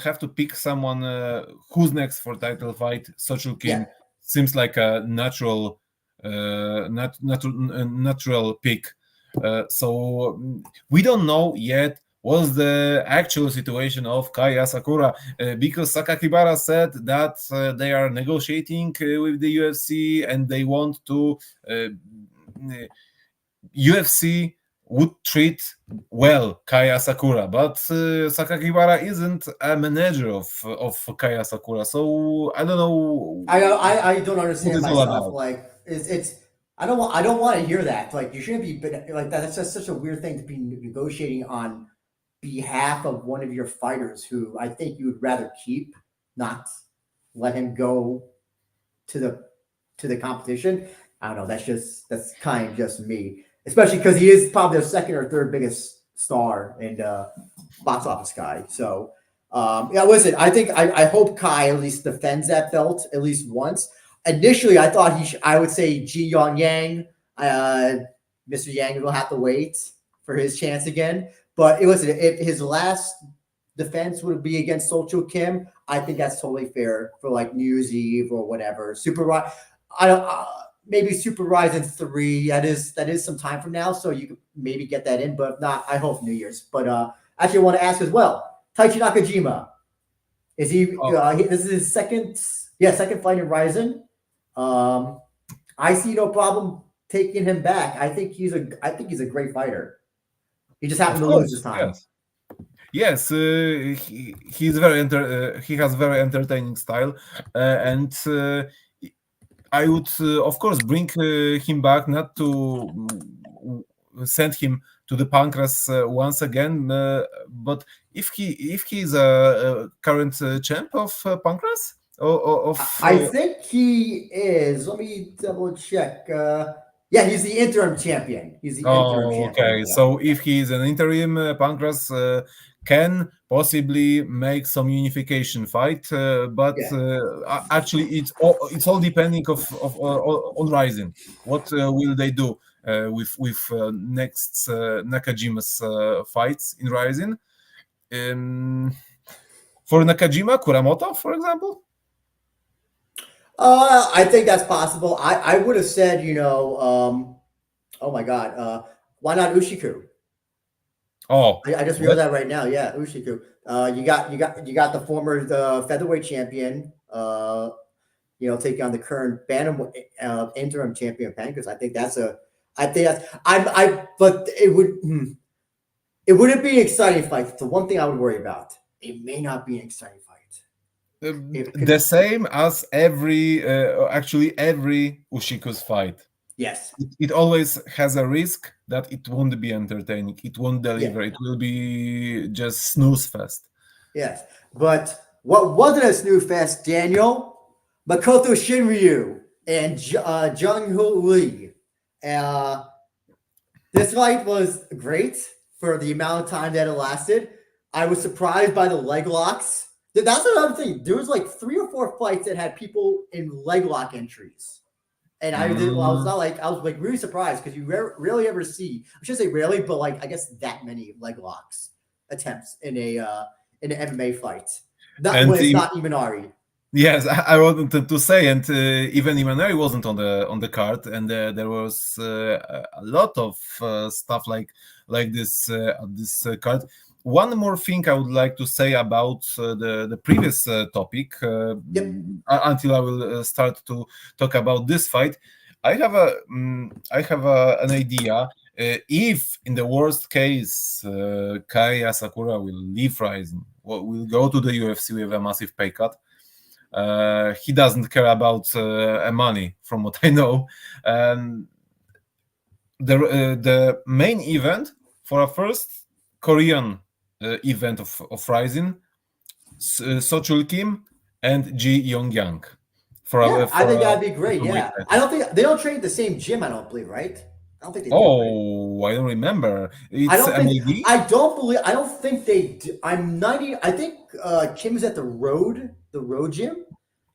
[SPEAKER 2] have to pick someone who's next for title fight, Sochil Kim seems like a natural pick. So we don't know yet what's the actual situation of Kaya Sakura because Sakakibara said that they are negotiating with the UFC and they want to UFC would treat well Kaya Sakura, but Sakakibara isn't a manager of Kaya Sakura, so I don't know
[SPEAKER 1] I don't
[SPEAKER 2] what
[SPEAKER 1] understand
[SPEAKER 2] it's all
[SPEAKER 1] myself.
[SPEAKER 2] about.
[SPEAKER 1] Like it's I don't want to hear that. Like you shouldn't be like that. That's just such a weird thing to be negotiating on behalf of one of your fighters who I think you would rather keep, not let him go to the competition. I don't know. That's kind of just me, especially because he is probably the second or third biggest star in box office guy. So yeah, listen. I hope Kai at least defends that belt at least once. Initially, I thought I would say Ji Yong Yang. Uh, Mr. Yang will have to wait for his chance again. But listen, if his last defense would be against Solcho Kim, I think that's totally fair for like New Year's Eve or whatever. I don't. Maybe Super Ryzen 3. That is some time from now, so you could maybe get that in. But if not, I hope New Year's. But actually, I want to ask as well. Taichi Nakajima, is he?
[SPEAKER 2] Oh,
[SPEAKER 1] This is his second fight in Ryzen. I see no problem taking him back. I think he's a great fighter. He just happened
[SPEAKER 2] of
[SPEAKER 1] to lose this
[SPEAKER 2] course,
[SPEAKER 1] time.
[SPEAKER 2] yes. Yes, he's very he has very entertaining style, and I would of course bring him back, not to send him to the Pancras once again, but if he is a current champ of Pancras of
[SPEAKER 1] I think he is. Let me double check. Yeah, he's the interim champion. He's the interim
[SPEAKER 2] oh,
[SPEAKER 1] champion.
[SPEAKER 2] okay.
[SPEAKER 1] Yeah.
[SPEAKER 2] So if he is an interim, Pancras can possibly make some unification fight, but
[SPEAKER 1] Yeah.
[SPEAKER 2] actually it's all depending on Rising. What will they do with next Nakajima's fights in Rising? Um, for Nakajima, Kuramoto, for example.
[SPEAKER 1] I think that's possible. I would have said, oh my God, why not Ushiku?
[SPEAKER 2] Oh,
[SPEAKER 1] I just realized that right now. Yeah, Ushiku. You got the former featherweight champion. Taking on the current bantam interim champion Pancras. I think that's. But it wouldn't be an exciting fight. The one thing I would worry about. It may not be an exciting fight. It
[SPEAKER 2] the
[SPEAKER 1] could.
[SPEAKER 2] same as every Ushiku's fight.
[SPEAKER 1] Yes.
[SPEAKER 2] It always has a risk that it won't be entertaining. It won't
[SPEAKER 1] Yeah.
[SPEAKER 2] deliver. It will be just snooze fest.
[SPEAKER 1] Yes. But what wasn't a snooze fest, Daniel? Makoto Shinryu and Jung Hoo Lee. Uh, this fight was great for the amount of time that it lasted. I was surprised by the leg locks. That's another thing. There was like 3 or 4 fights that had people in leg lock entries. And
[SPEAKER 2] Mm.
[SPEAKER 1] I was like really surprised because you rarely ever see, I should say rarely, but like I guess that many leg locks attempts in an MMA fight. Not
[SPEAKER 2] And
[SPEAKER 1] when it's not Imanari.
[SPEAKER 2] yes, I wanted to say, and even Imanari wasn't on the card, and there was a lot of stuff like this card. One more thing I would like to say about the previous topic,
[SPEAKER 1] Yep.
[SPEAKER 2] until I will start to talk about this fight. I have an idea. If in the worst case Kai Asakura will leave Rising, will go to the UFC with a massive pay cut. He doesn't care about money, from what I know. The main event for a first Korean event of Rising, Sochul Kim and Ji Yong Yang
[SPEAKER 1] Yeah, I
[SPEAKER 2] for
[SPEAKER 1] think
[SPEAKER 2] a
[SPEAKER 1] that'd be great.
[SPEAKER 2] weight
[SPEAKER 1] Yeah. I
[SPEAKER 2] title.
[SPEAKER 1] don't think they don't train the same gym, I don't believe, right? I don't think they do, right?
[SPEAKER 2] Oh, I don't remember.
[SPEAKER 1] I
[SPEAKER 2] It's
[SPEAKER 1] don't think
[SPEAKER 2] MAD.
[SPEAKER 1] I don't think they do. I'm 90. I think Kim is at the road gym.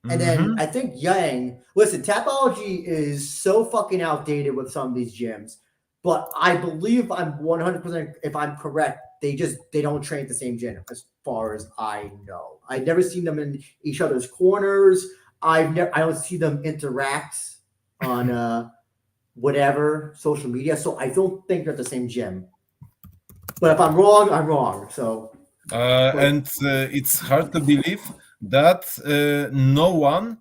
[SPEAKER 1] And then
[SPEAKER 2] Hmm.
[SPEAKER 1] I think Yang, listen, Tapology is so fucking outdated with some of these gyms, but I believe I'm 100%, if I'm correct, they don't train at the same gym as far as I know. I've never seen them in each other's corners. I don't see them interact on whatever social media, so I don't think they're at the same gym. But if I'm wrong, I'm wrong. So, but
[SPEAKER 2] And it's hard to believe that no one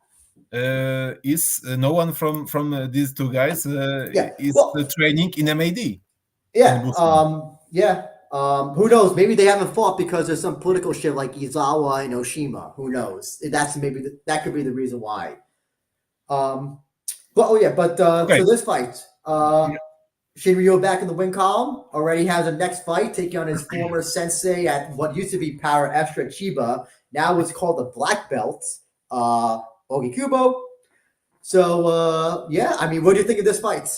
[SPEAKER 2] from these two guys
[SPEAKER 1] yeah,
[SPEAKER 2] is
[SPEAKER 1] well,
[SPEAKER 2] training in MAD. in
[SPEAKER 1] Yeah,
[SPEAKER 2] Busan.
[SPEAKER 1] yeah. Who knows? Maybe they haven't fought because there's some political shit like Izawa and Oshima. Who knows? That's maybe that could be the reason why. Um, but oh yeah, but so
[SPEAKER 2] Okay.
[SPEAKER 1] this fight, Shinryu back in the win column already has a next fight taking on his former sensei at what used to be Power Extra Chiba. Now it's called the Black Belt, Ogikubo. So yeah, I mean, what do you think of this fight?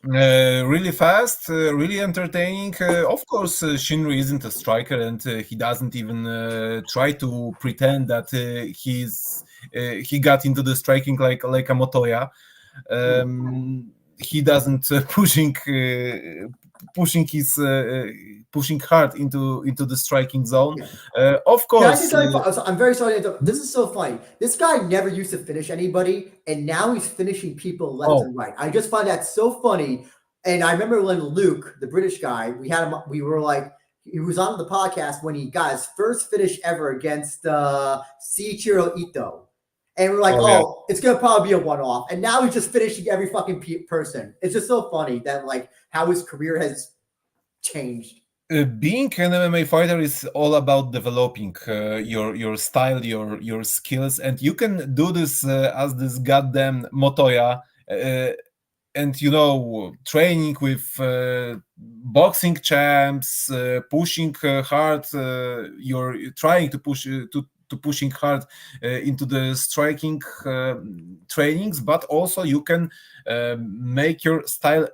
[SPEAKER 2] Really fast, really entertaining. Of course, Shinru isn't a striker, and he doesn't even try to pretend that he got into the striking like a Motoya.
[SPEAKER 1] Hmm.
[SPEAKER 2] He doesn't pushing hard into the striking zone.
[SPEAKER 1] Yeah.
[SPEAKER 2] Of
[SPEAKER 1] Can I say
[SPEAKER 2] course,
[SPEAKER 1] something? I'm very sorry to interrupt. This is so funny. This guy never used to finish anybody, and now he's finishing people left
[SPEAKER 2] oh
[SPEAKER 1] and right. I just find that so funny. And I remember when Luke, the British guy, we had him. We were like, he was on the podcast when he got his first finish ever against Chihiro Ito, and we're like,
[SPEAKER 2] oh yeah.
[SPEAKER 1] oh, it's gonna probably be a one-off. And now he's just finishing every fucking person. It's just so funny that like how his career has changed.
[SPEAKER 2] Being an MMA fighter is all about developing your style, your skills, and you can do this as this goddamn Motoya, and training with boxing champs, pushing hard. You're trying to push to pushing hard into the striking trainings, but also you can make your style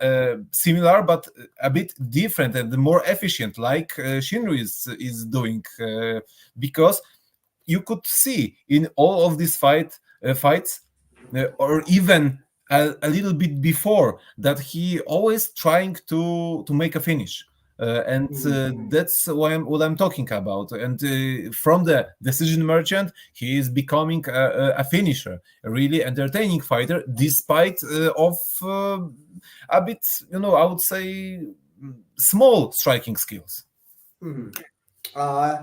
[SPEAKER 2] similar but a bit different and more efficient, like Shinru is doing, because you could see in all of these fights, or even a little bit before that, he always trying to make a finish. And that's what I'm talking about. And from the decision merchant, he is becoming a finisher, a really entertaining fighter, despite of a bit, I would say, small striking skills.
[SPEAKER 1] Mhm. Uh,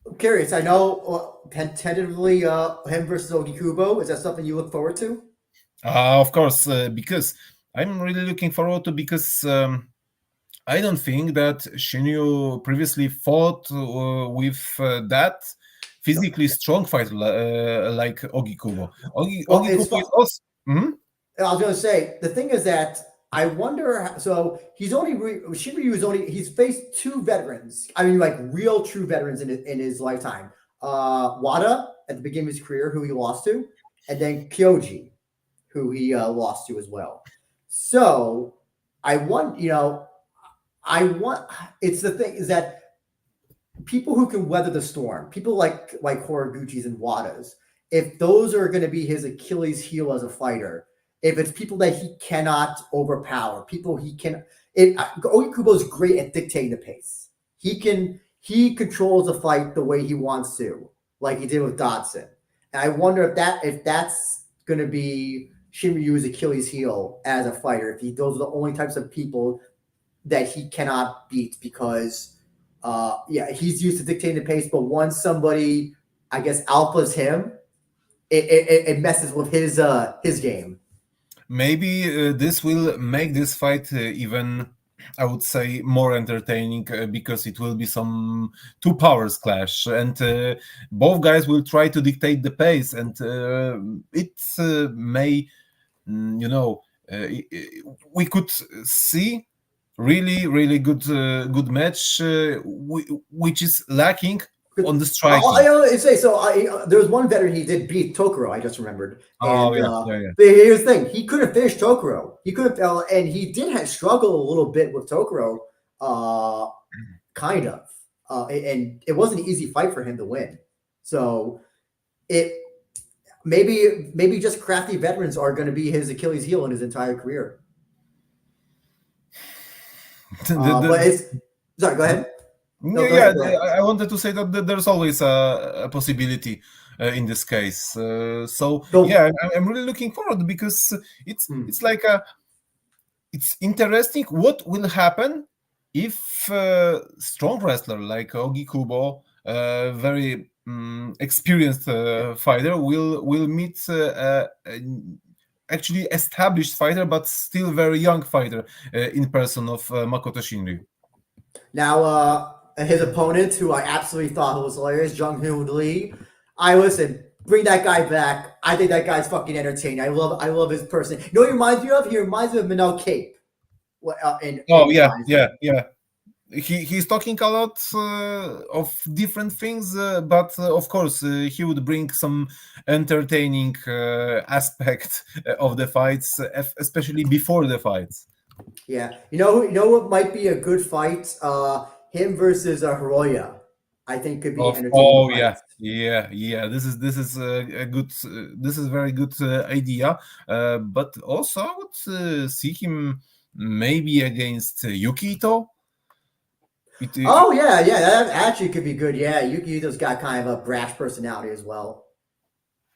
[SPEAKER 1] I'm curious. I know tentatively him versus Ogikubo. Is that something you look forward to?
[SPEAKER 2] Of course, because I'm really looking forward to, because I don't think that Shinyu previously fought with that physically strong fighter like Ogikubo.
[SPEAKER 1] Well, it's
[SPEAKER 2] Ogikubo
[SPEAKER 1] fun.
[SPEAKER 2] is also. Mhm.
[SPEAKER 1] I was going to say the thing is that I wonder. So he's only Shinryu is only he's faced two veterans. I mean, like real true veterans in his lifetime. Wada at the beginning of his career, who he lost to, and then Kyoji, who he lost to as well. So I want I want. It's the thing is that people who can weather the storm, people like Horiguchi's and Wada's, if those are going to be his Achilles heel as a fighter, if it's people that he cannot overpower, people he can, Oyukubo's great at dictating the pace. He controls the fight the way he wants to, like he did with Dodson. And I wonder if that's going to be Shinryu's Achilles heel as a fighter. If those are the only types of people that he cannot beat because yeah, he's used to dictating the pace, but once somebody, I guess, alphas him, it messes with his game.
[SPEAKER 2] Maybe this will make this fight even, I would say, more entertaining, because it will be some two powers clash, and both guys will try to dictate the pace, and it may, we could see really good match, which is lacking on the striking.
[SPEAKER 1] I say so. There was one veteran he did beat Tokoro. I just remembered,
[SPEAKER 2] Oh
[SPEAKER 1] and
[SPEAKER 2] yeah, yeah, yeah.
[SPEAKER 1] but here's the thing: he couldn't finish Tokoro. He couldn't, and he did have struggle a little bit with Tokoro, uh, kind of, and it wasn't an easy fight for him to win. So it maybe just crafty veterans are going to be his Achilles heel in his entire career. But it's sorry. Go ahead. No,
[SPEAKER 2] Yeah,
[SPEAKER 1] go
[SPEAKER 2] yeah,
[SPEAKER 1] ahead. Go ahead.
[SPEAKER 2] I wanted to say that there's always a possibility in this case. So
[SPEAKER 1] So,
[SPEAKER 2] yeah, I'm really looking forward, because
[SPEAKER 1] hmm,
[SPEAKER 2] it's like it's interesting what will happen if strong wrestler like Ogi Kubo, very experienced fighter, will meet actually established fighter, but still very young fighter in person of Makoto Shinryu.
[SPEAKER 1] Now, his opponent, who I absolutely thought was hilarious, Jung Hoon Lee. I listen. Bring that guy back. I think that guy's fucking entertaining. I love his person. You know what he reminds me of? He reminds me of Manel Cape.
[SPEAKER 2] Oh
[SPEAKER 1] In
[SPEAKER 2] yeah,
[SPEAKER 1] Rising.
[SPEAKER 2] yeah, yeah. He's talking a lot of different things, but of course he would bring some entertaining aspect of the fights, especially before the fights.
[SPEAKER 1] Yeah. You know what might be a good fight? Him versus Hiroya. I think could be
[SPEAKER 2] Of
[SPEAKER 1] entertaining
[SPEAKER 2] oh yeah,
[SPEAKER 1] fights.
[SPEAKER 2] yeah, yeah. This is a good. This is very good idea. But also I would see him maybe against Yukito. It,
[SPEAKER 1] Oh yeah, yeah, that actually could be good. Yeah, Yuki Ito's got kind of a brash personality as well.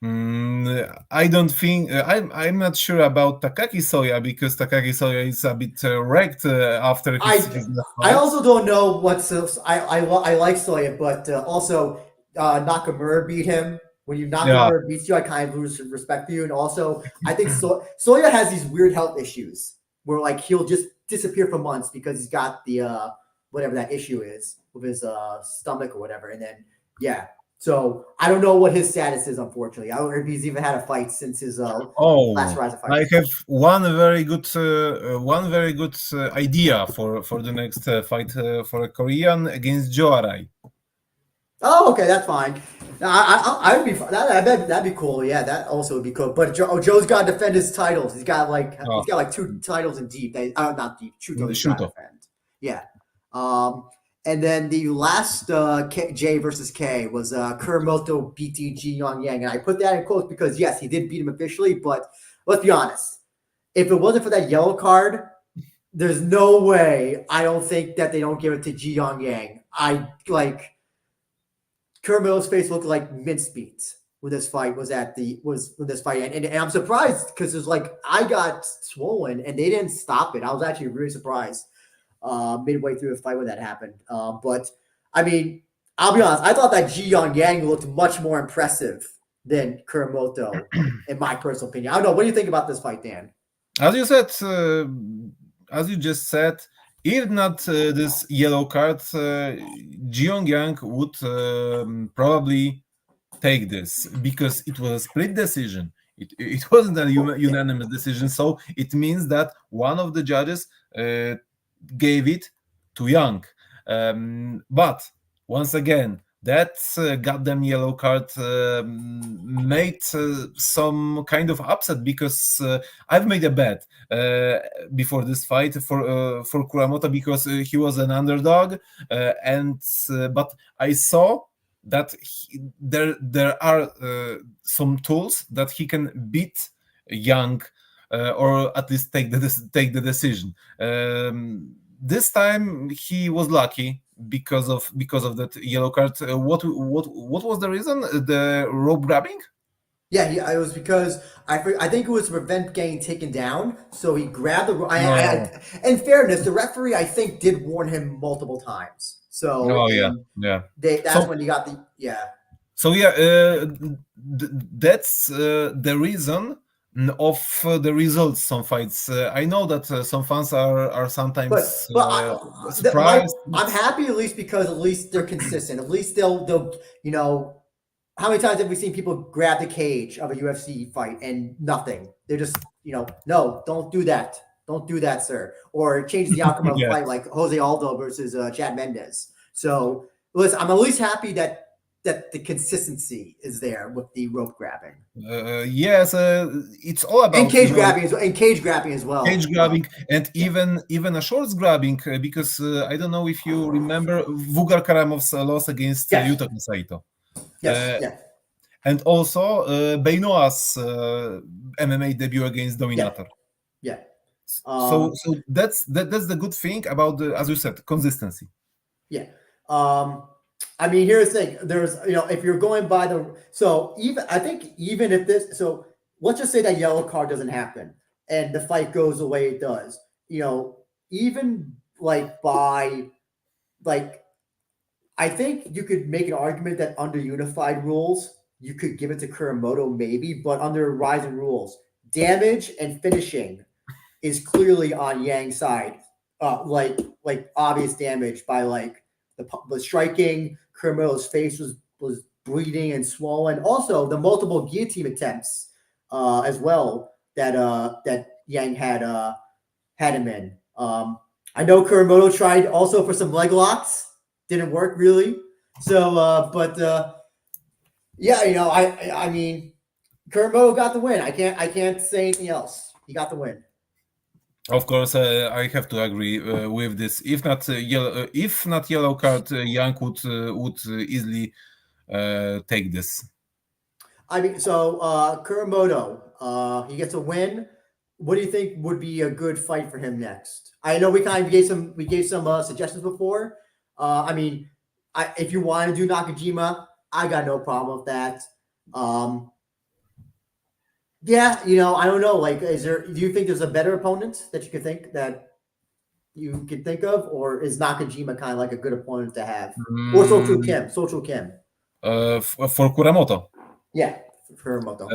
[SPEAKER 2] I don't think I'm not sure about Takagi Soya because Takagi Soya is a bit wrecked after his
[SPEAKER 1] I
[SPEAKER 2] his last
[SPEAKER 1] I
[SPEAKER 2] fight.
[SPEAKER 1] also don't know what's I like Soya, but also Nakamura beat him. When you
[SPEAKER 2] Yeah,
[SPEAKER 1] Nakamura beats you, I kind of lose respect for you. And also, I think Soya has these weird health issues where like he'll just disappear for months because he's got the whatever that issue is with his stomach or whatever. And then yeah, so I don't know what his status is. Unfortunately, I don't know if he's even had a fight since his last
[SPEAKER 2] oh,
[SPEAKER 1] Rise of fight.
[SPEAKER 2] I have one very good idea for the next fight for a Korean against Joe Arai.
[SPEAKER 1] Oh, okay, that's fine. I would be that'd be cool. Yeah, that also would be cool. But Joe's got to defend his titles. He's
[SPEAKER 2] Oh,
[SPEAKER 1] got like two titles in deep. Not deep. Two titles he's got to
[SPEAKER 2] Shuto.
[SPEAKER 1] defend. Yeah. Um, and then the last J versus K was Kuramoto BTG Young Yang, and I put that in quotes because yes, he did beat him officially. But let's be honest, if it wasn't for that yellow card, there's no way. I don't think that they don't give it to Ji Young Yang. I like. Carmelo's face looked like mincemeat when this fight was at the was when this fight and I'm surprised because it's like I got swollen and they didn't stop it. I was actually really surprised midway through the fight when that happened. But I mean, I'll be honest. I thought that Ji Young Yang looked much more impressive than Kuramoto, in my personal opinion. I don't know. What do you think about this fight, Dan?
[SPEAKER 2] As you said, as you just said, if not this yellow card, Jeong Yang would probably take this because it was a split decision. It wasn't a unanimous decision, so it means that one of the judges gave it to Young. But once again, that goddamn yellow card made some kind of upset because I've made a bet before this fight for Kuramoto because he was an underdog, and but I saw that there are some tools that he can beat Young or at least take the decision. This time he was lucky because of that yellow card. What was the reason? The rope grabbing?
[SPEAKER 1] Yeah, it was because I think it was to prevent getting taken down. So he grabbed the.
[SPEAKER 2] No.
[SPEAKER 1] In fairness, the referee I think did warn him multiple times. So
[SPEAKER 2] Oh yeah,
[SPEAKER 1] and
[SPEAKER 2] yeah.
[SPEAKER 1] that's
[SPEAKER 2] So
[SPEAKER 1] when he got the yeah.
[SPEAKER 2] so yeah, that's the reason of the results. Some fights. I know that some fans are sometimes
[SPEAKER 1] But
[SPEAKER 2] surprised.
[SPEAKER 1] I'm happy at least because at least they're consistent. At least they'll you know how many times have we seen people grab the cage of a UFC fight and nothing? They're just, no, don't do that. Don't do that, sir. Or it changes the outcome of a
[SPEAKER 2] Yes.
[SPEAKER 1] fight like Jose Aldo versus Chad Mendez. So, listen, I'm at least happy that the consistency is there with the rope grabbing
[SPEAKER 2] Yes, it's all
[SPEAKER 1] and
[SPEAKER 2] about
[SPEAKER 1] cage grabbing as
[SPEAKER 2] cage
[SPEAKER 1] well.
[SPEAKER 2] grabbing and
[SPEAKER 1] Yeah.
[SPEAKER 2] even a shorts grabbing because I don't know if you remember Vugar Karamov's loss against
[SPEAKER 1] Yes.
[SPEAKER 2] Yuta Saito.
[SPEAKER 1] Yes.
[SPEAKER 2] Uh,
[SPEAKER 1] Yeah.
[SPEAKER 2] and also Beinoa's MMA debut against
[SPEAKER 1] Yeah.
[SPEAKER 2] Dominator.
[SPEAKER 1] Yeah.
[SPEAKER 2] So that's the good thing about the, as you said, consistency.
[SPEAKER 1] Yeah. I mean, here's the thing. There's, if you're going by I think even if let's just say that yellow card doesn't happen and the fight goes the way it does, even like like, I think you could make an argument that under unified rules, you could give it to Kuramoto maybe, but under Rizin rules, damage and finishing is clearly on Yang's side. Like obvious damage by like the striking. Kuramoto's face was bleeding and swollen. Also, the multiple guillotine attempts as well that Yang had him in. I know Kuramoto tried also for some leg locks, didn't work really. So, yeah, I mean, Kuramoto got the win. I can't say anything else. He got the win.
[SPEAKER 2] Of course, I have to agree with this. If not yellow card, Yang would easily take this.
[SPEAKER 1] I mean, so Kuramoto, he gets a win. What do you think would be a good fight for him next? I know we kind of gave some suggestions before. I mean, if you want to do Nakajima, I got no problem with that. Yeah, I don't know. Like, do you think there's a better opponent that you could think of, or is Nakajima kind of like a good opponent to have? Or Social Kim?
[SPEAKER 2] For Kuramoto.
[SPEAKER 1] Yeah, for Kuramoto.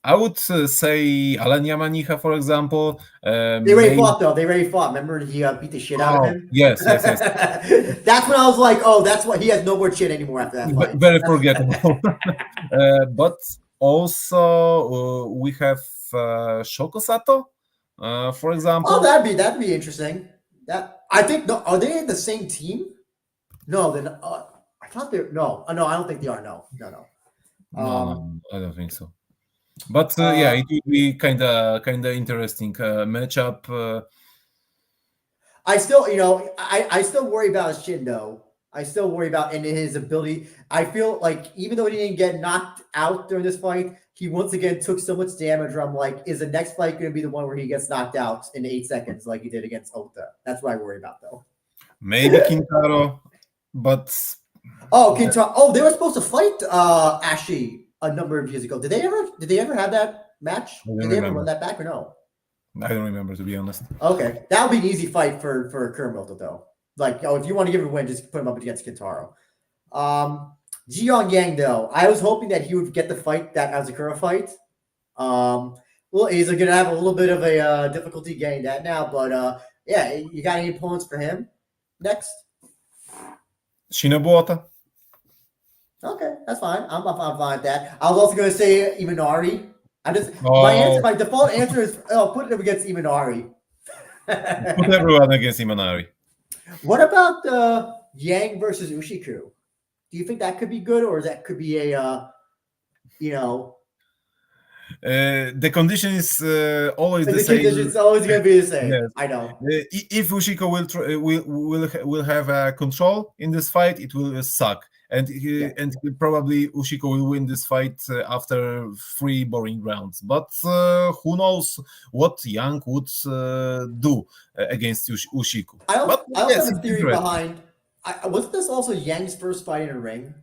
[SPEAKER 2] I would say Alan Yamaniha, for example.
[SPEAKER 1] They already fought, though. They already fought. Remember, he beat the shit out of him?
[SPEAKER 2] Yes.
[SPEAKER 1] That's when I was like, oh, that's what he has no more shit anymore after that fight.
[SPEAKER 2] Very forgettable. But also we have Shoko Sato, for example.
[SPEAKER 1] Oh, that'd be interesting. I think are they in the same team? No, then I thought they're no. I don't think they are. No.
[SPEAKER 2] No, I don't think so. But yeah, it would be kind of interesting matchup.
[SPEAKER 1] I still, I still worry about his chin though. I still worry about his ability. I feel like even though he didn't get knocked out during this fight, he once again took so much damage. Where I'm like, is the next fight going to be the one where he gets knocked out in 8 seconds like he did against Ota? That's what I worry about though.
[SPEAKER 2] Maybe Kintaro, but
[SPEAKER 1] Kintaro. Oh, they were supposed to fight Ashi a number of years ago. Did they ever have that match? Did they ever run that back or no?
[SPEAKER 2] I don't remember, to be honest.
[SPEAKER 1] Okay, that would be an easy fight for Kuramoto though. Like, if you want to give him a win, just put him up against Kintaro. Jiyeon Yang though, I was hoping that he would get the fight, that Azakura fight. Well, he's going to have a little bit of a difficulty getting that now, but yeah, you got any opponents for him next?
[SPEAKER 2] Shinobu Ota.
[SPEAKER 1] Okay, that's fine. I'm fine with that. I was also going to say Imanari. My default answer is put him against Imanari.
[SPEAKER 2] Put everyone against Imanari.
[SPEAKER 1] What about Yang versus Ushiku? Do you think that could be good, or that could be a
[SPEAKER 2] the condition is always the same.
[SPEAKER 1] It's always going to be the same. Yes. I know.
[SPEAKER 2] If Ushiku will have control in this fight, it will suck. And probably Ushiku will win this fight after 3 boring rounds. But who knows what Yang would do against Ushiku.
[SPEAKER 1] I also have a theory behind. Wasn't this also Yang's first fight in a ring?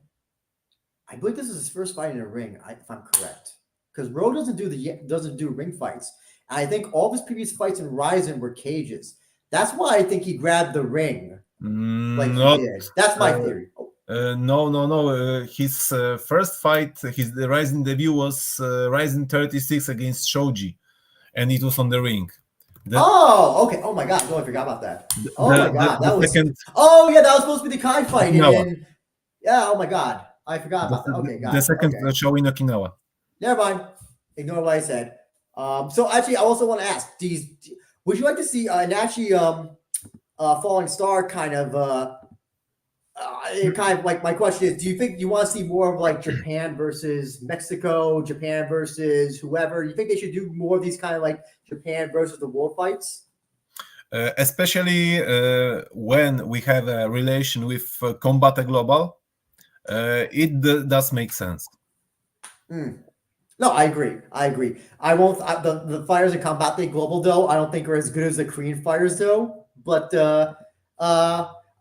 [SPEAKER 1] I believe this is his first fight in a ring, if I'm correct. Because Ro doesn't do ring fights. And I think all of his previous fights in Rizin were cages. That's why I think he grabbed the ring like he did. That's my theory.
[SPEAKER 2] No. His first fight, the Rizin debut was Rizin 36 against Shoji, and it was on the ring.
[SPEAKER 1] Okay. Oh my God! I forgot about that. My God, that was. Oh yeah, that was supposed to be the Kai fight. Oh my God, I forgot about that. Okay, got
[SPEAKER 2] the second show in Okinawa.
[SPEAKER 1] Never mind. Ignore what I said. So actually, I also want to ask: would you like to see Falling Star kind of? Like my question is: do you think you want to see more of like Japan versus Mexico, Japan versus whoever? You think they should do more of these kind of like Japan versus the world fights?
[SPEAKER 2] Especially when we have a relation with Combate Global, it does make sense.
[SPEAKER 1] No, I agree. I won't. The fighters in Combate Global though, I don't think are as good as the Korean fighters though. But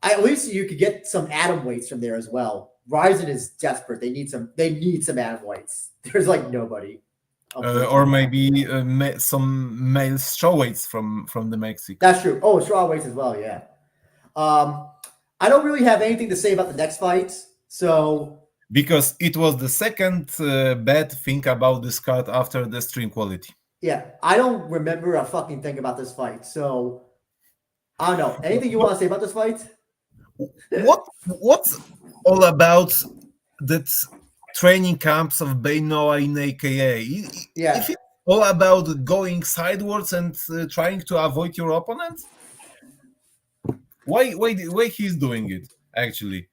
[SPEAKER 1] at least you could get some atom weights from there as well. Rizin is desperate. They need some atom weights. There's like nobody.
[SPEAKER 2] Or maybe some male strawweights from the Mexico.
[SPEAKER 1] That's true. Oh, strawweights as well. Yeah. I don't really have anything to say about the next fight. So
[SPEAKER 2] because it was the second bad thing about this card after the stream quality.
[SPEAKER 1] Yeah, I don't remember a fucking thing about this fight. So I don't know. Anything you
[SPEAKER 2] But
[SPEAKER 1] want to say about this fight?
[SPEAKER 2] what's all about that training camps of Beinoa in AKA? If
[SPEAKER 1] Yeah.
[SPEAKER 2] it's all about going sidewards and trying to avoid your opponent, why he's doing it actually?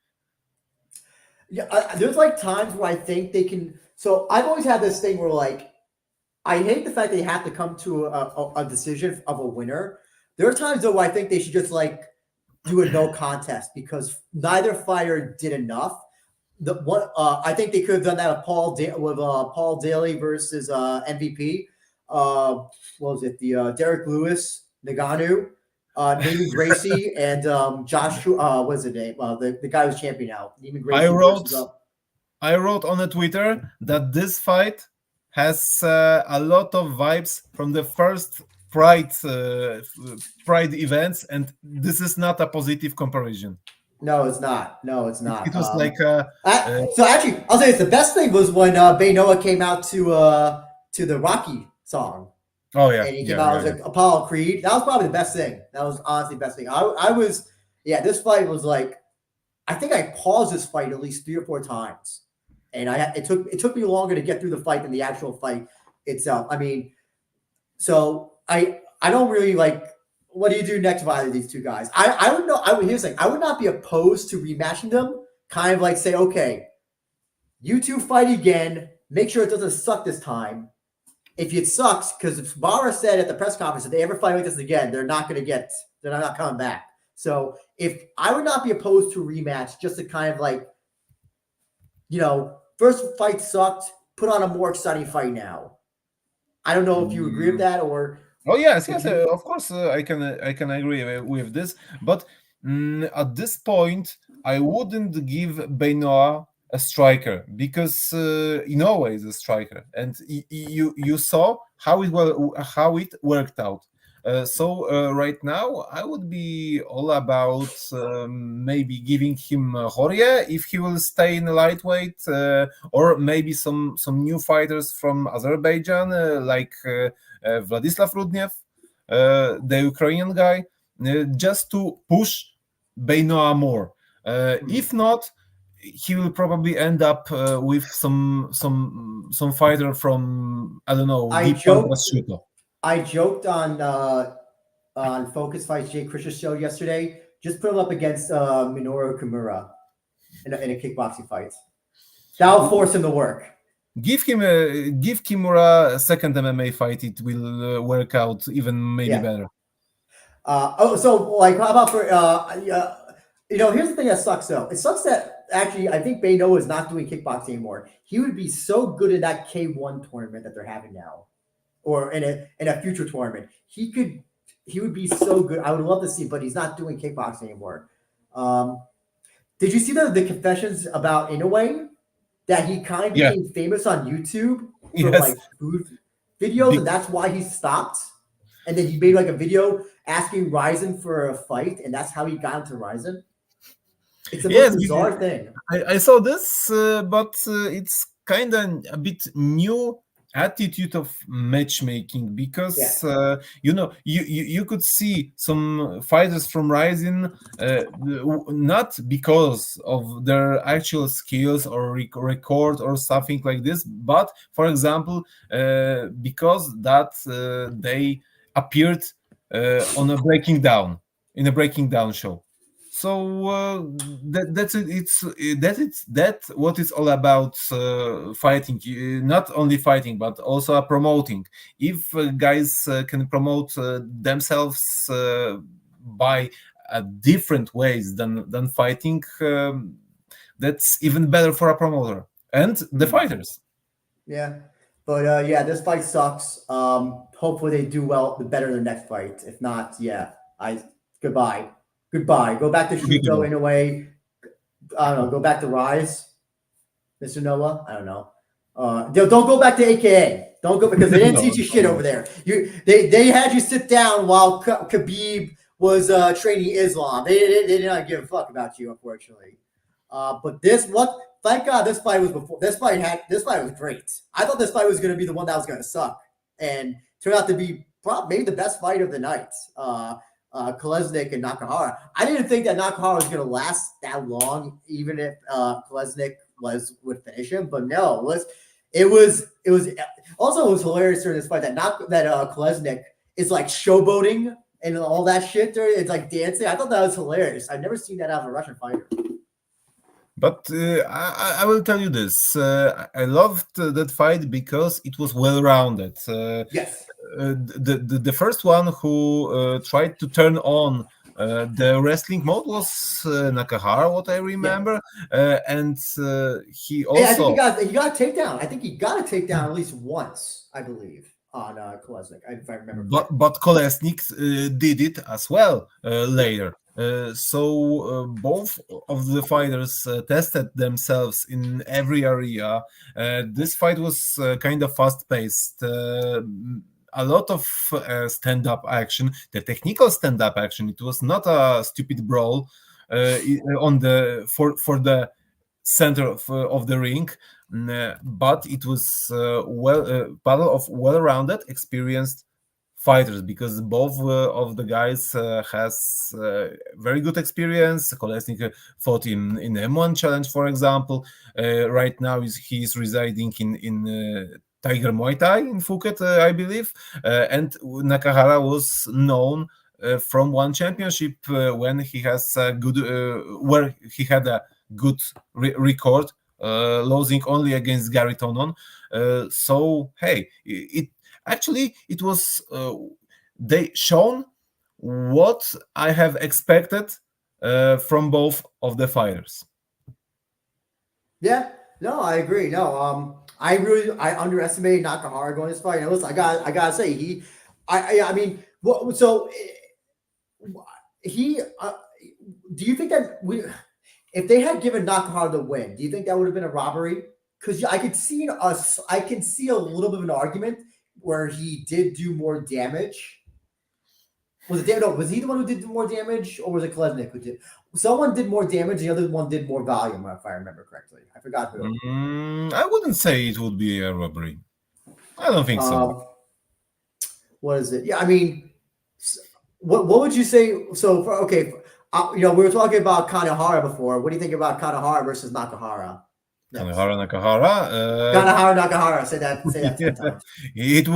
[SPEAKER 1] Yeah, there's like times where I think they can. So I've always had this thing where like I hate the fact they have to come to a decision of a winner. There are times though where I think they should just like do a no contest because neither fighter did enough. The one I think they could have done that with Paul Daly versus MVP. What was it? The Derek Lewis, Nagano, Neiman Gracie, and Joshua. What's his name? The guy who's champion now. Neiman
[SPEAKER 2] I
[SPEAKER 1] Gracie
[SPEAKER 2] wrote
[SPEAKER 1] versus
[SPEAKER 2] I wrote on a Twitter that this fight has a lot of vibes from the first Pride events, and this is not a positive comparison.
[SPEAKER 1] No, it's not. No, it's not.
[SPEAKER 2] It was like
[SPEAKER 1] So actually, I'll say this: the best thing was when Baynoa came out to the Rocky song,
[SPEAKER 2] oh yeah,
[SPEAKER 1] and he came
[SPEAKER 2] yeah,
[SPEAKER 1] out
[SPEAKER 2] yeah,
[SPEAKER 1] as
[SPEAKER 2] yeah.
[SPEAKER 1] like Apollo Creed. That was probably the best thing. That was honestly the best thing. I was yeah. This fight was like I think I paused this fight at least 3 or 4 times, and it took me longer to get through the fight than the actual fight itself. I mean, so I don't really like. What do you do next with either of these two guys? I would know. Here's the thing. I would not be opposed to rematching them. Kind of like say, okay, you two fight again. Make sure it doesn't suck this time. If it sucks, because Barra said at the press conference, if they ever fight like this again, they're not going to get. They're not coming back. So if I would not be opposed to a rematch, just to kind of like, first fight sucked. Put on a more exciting fight now. I don't know if you agree with
[SPEAKER 2] Mm.
[SPEAKER 1] that or
[SPEAKER 2] Oh yes,
[SPEAKER 1] if
[SPEAKER 2] yes,
[SPEAKER 1] you.
[SPEAKER 2] of course I can agree with this, but at this point I wouldn't give Benoit a striker because in always a striker, and you saw how it worked out. So right now I would be all about maybe giving him Horia if he will stay in lightweight, or maybe some new fighters from Azerbaijan Vladislav Rudnev, the Ukrainian guy, just to push Beinoa more. If not, he will probably end up with some fighter from I don't know
[SPEAKER 1] I
[SPEAKER 2] Deep
[SPEAKER 1] joked
[SPEAKER 2] Prosciutto.
[SPEAKER 1] I joked on Focus Fights Jay Christian's show yesterday. Just put him up against Minoru Kimura in a kickboxing fight. That'll force him to work.
[SPEAKER 2] Give Kimura a second MMA fight. It will work out even maybe
[SPEAKER 1] Yeah.
[SPEAKER 2] better.
[SPEAKER 1] So like, how about for here's the thing that sucks though. It sucks that actually I think Beino is not doing kickboxing anymore. He would be so good in that K1 tournament that they're having now, or in a future tournament. He would be so good. I would love to see, but he's not doing kickboxing anymore. Um, did you see the confessions about Inoue that he kind of
[SPEAKER 2] Yeah.
[SPEAKER 1] became famous on YouTube for
[SPEAKER 2] Yes.
[SPEAKER 1] like food videos, and that's why he stopped? And then he made like a video asking Ryzen for a fight, and that's how he got into Ryzen. It's the most
[SPEAKER 2] Yes,
[SPEAKER 1] bizarre thing.
[SPEAKER 2] I saw this, but it's kind of a bit new attitude of matchmaking
[SPEAKER 1] Yeah.
[SPEAKER 2] because you could see some fighters from Rising not because of their actual skills or record or something like this, but for example because that they appeared on a breaking down in a breaking down show. So that's it. It's what it's all about. Fighting, not only fighting, but also promoting. If guys can promote themselves by different ways than fighting, that's even better for a promoter and the
[SPEAKER 1] Mhm.
[SPEAKER 2] fighters.
[SPEAKER 1] Yeah. But yeah, this fight sucks. Hopefully they do well, the better in the next fight. If not, yeah, goodbye, goodbye. Go back to
[SPEAKER 2] Okay,
[SPEAKER 1] Shuto in a way. I don't know. Go back to Rise, Mr. Noah. I don't know. Don't go back to AKA. Don't go because they didn't
[SPEAKER 2] no,
[SPEAKER 1] teach you
[SPEAKER 2] no,
[SPEAKER 1] shit
[SPEAKER 2] no.
[SPEAKER 1] over there. They had you sit down while Khabib was training Islam. They did not give a fuck about you, unfortunately. But thank God this fight was great. I thought this fight was going to be the one that was going to suck, and turned out to be maybe the best fight of the night. Kolesnik and Nakahara. I didn't think that Nakahara was going to last that long, even if Kolesnik would finish him. But no, it was also it was hilarious during this fight that Kolesnik is like showboating and all that shit. It's like dancing. I thought that was hilarious. I've never seen that out of a Russian fighter.
[SPEAKER 2] But I will tell you this: I loved that fight because it was well rounded.
[SPEAKER 1] Yes.
[SPEAKER 2] The first one who tried to turn on the wrestling mode was Nakahara, what I remember, and he also.
[SPEAKER 1] Hey, I think he got a takedown. I think he got a takedown at least once, I believe, on Kolesnik, if I remember.
[SPEAKER 2] But Kolesnik did it as well later. So both of the fighters tested themselves in every area. This fight was kind of fast-paced. A lot of stand-up action, the technical stand-up action. It was not a stupid brawl on the for the center of the ring, but it was battle of well-rounded, experienced fighters, because both of the guys has very good experience. Kolesnik fought in M1 challenge, for example. Right now he's residing in Tiger Muay Thai in Phuket, I believe, and Nakahara was known from one championship when he has a good where he had a good record, losing only against Gary Tonon. So hey, it was they shown what I have expected from both of the fighters.
[SPEAKER 1] Yeah, no, I agree. No, I underestimated Nakahara going this fight. And listen, I gotta say I mean, what? So he, do you think that if they had given Nakahara the win, do you think that would have been a robbery? Because I can see a little bit of an argument where he did do more damage. Was he the one who did more damage, or was it Kolesnik who did? Someone did more damage, the other one did more volume, if I remember correctly. I forgot who.
[SPEAKER 2] I wouldn't say it would be a robbery. I don't think so.
[SPEAKER 1] What is it? Yeah, I mean, what would you say? So, we were talking about Kanehara before. What do you think about Kanehara versus Nakahara?
[SPEAKER 2] Nakahara.
[SPEAKER 1] Kanehara Nakahara. Say that 10 times.
[SPEAKER 2] It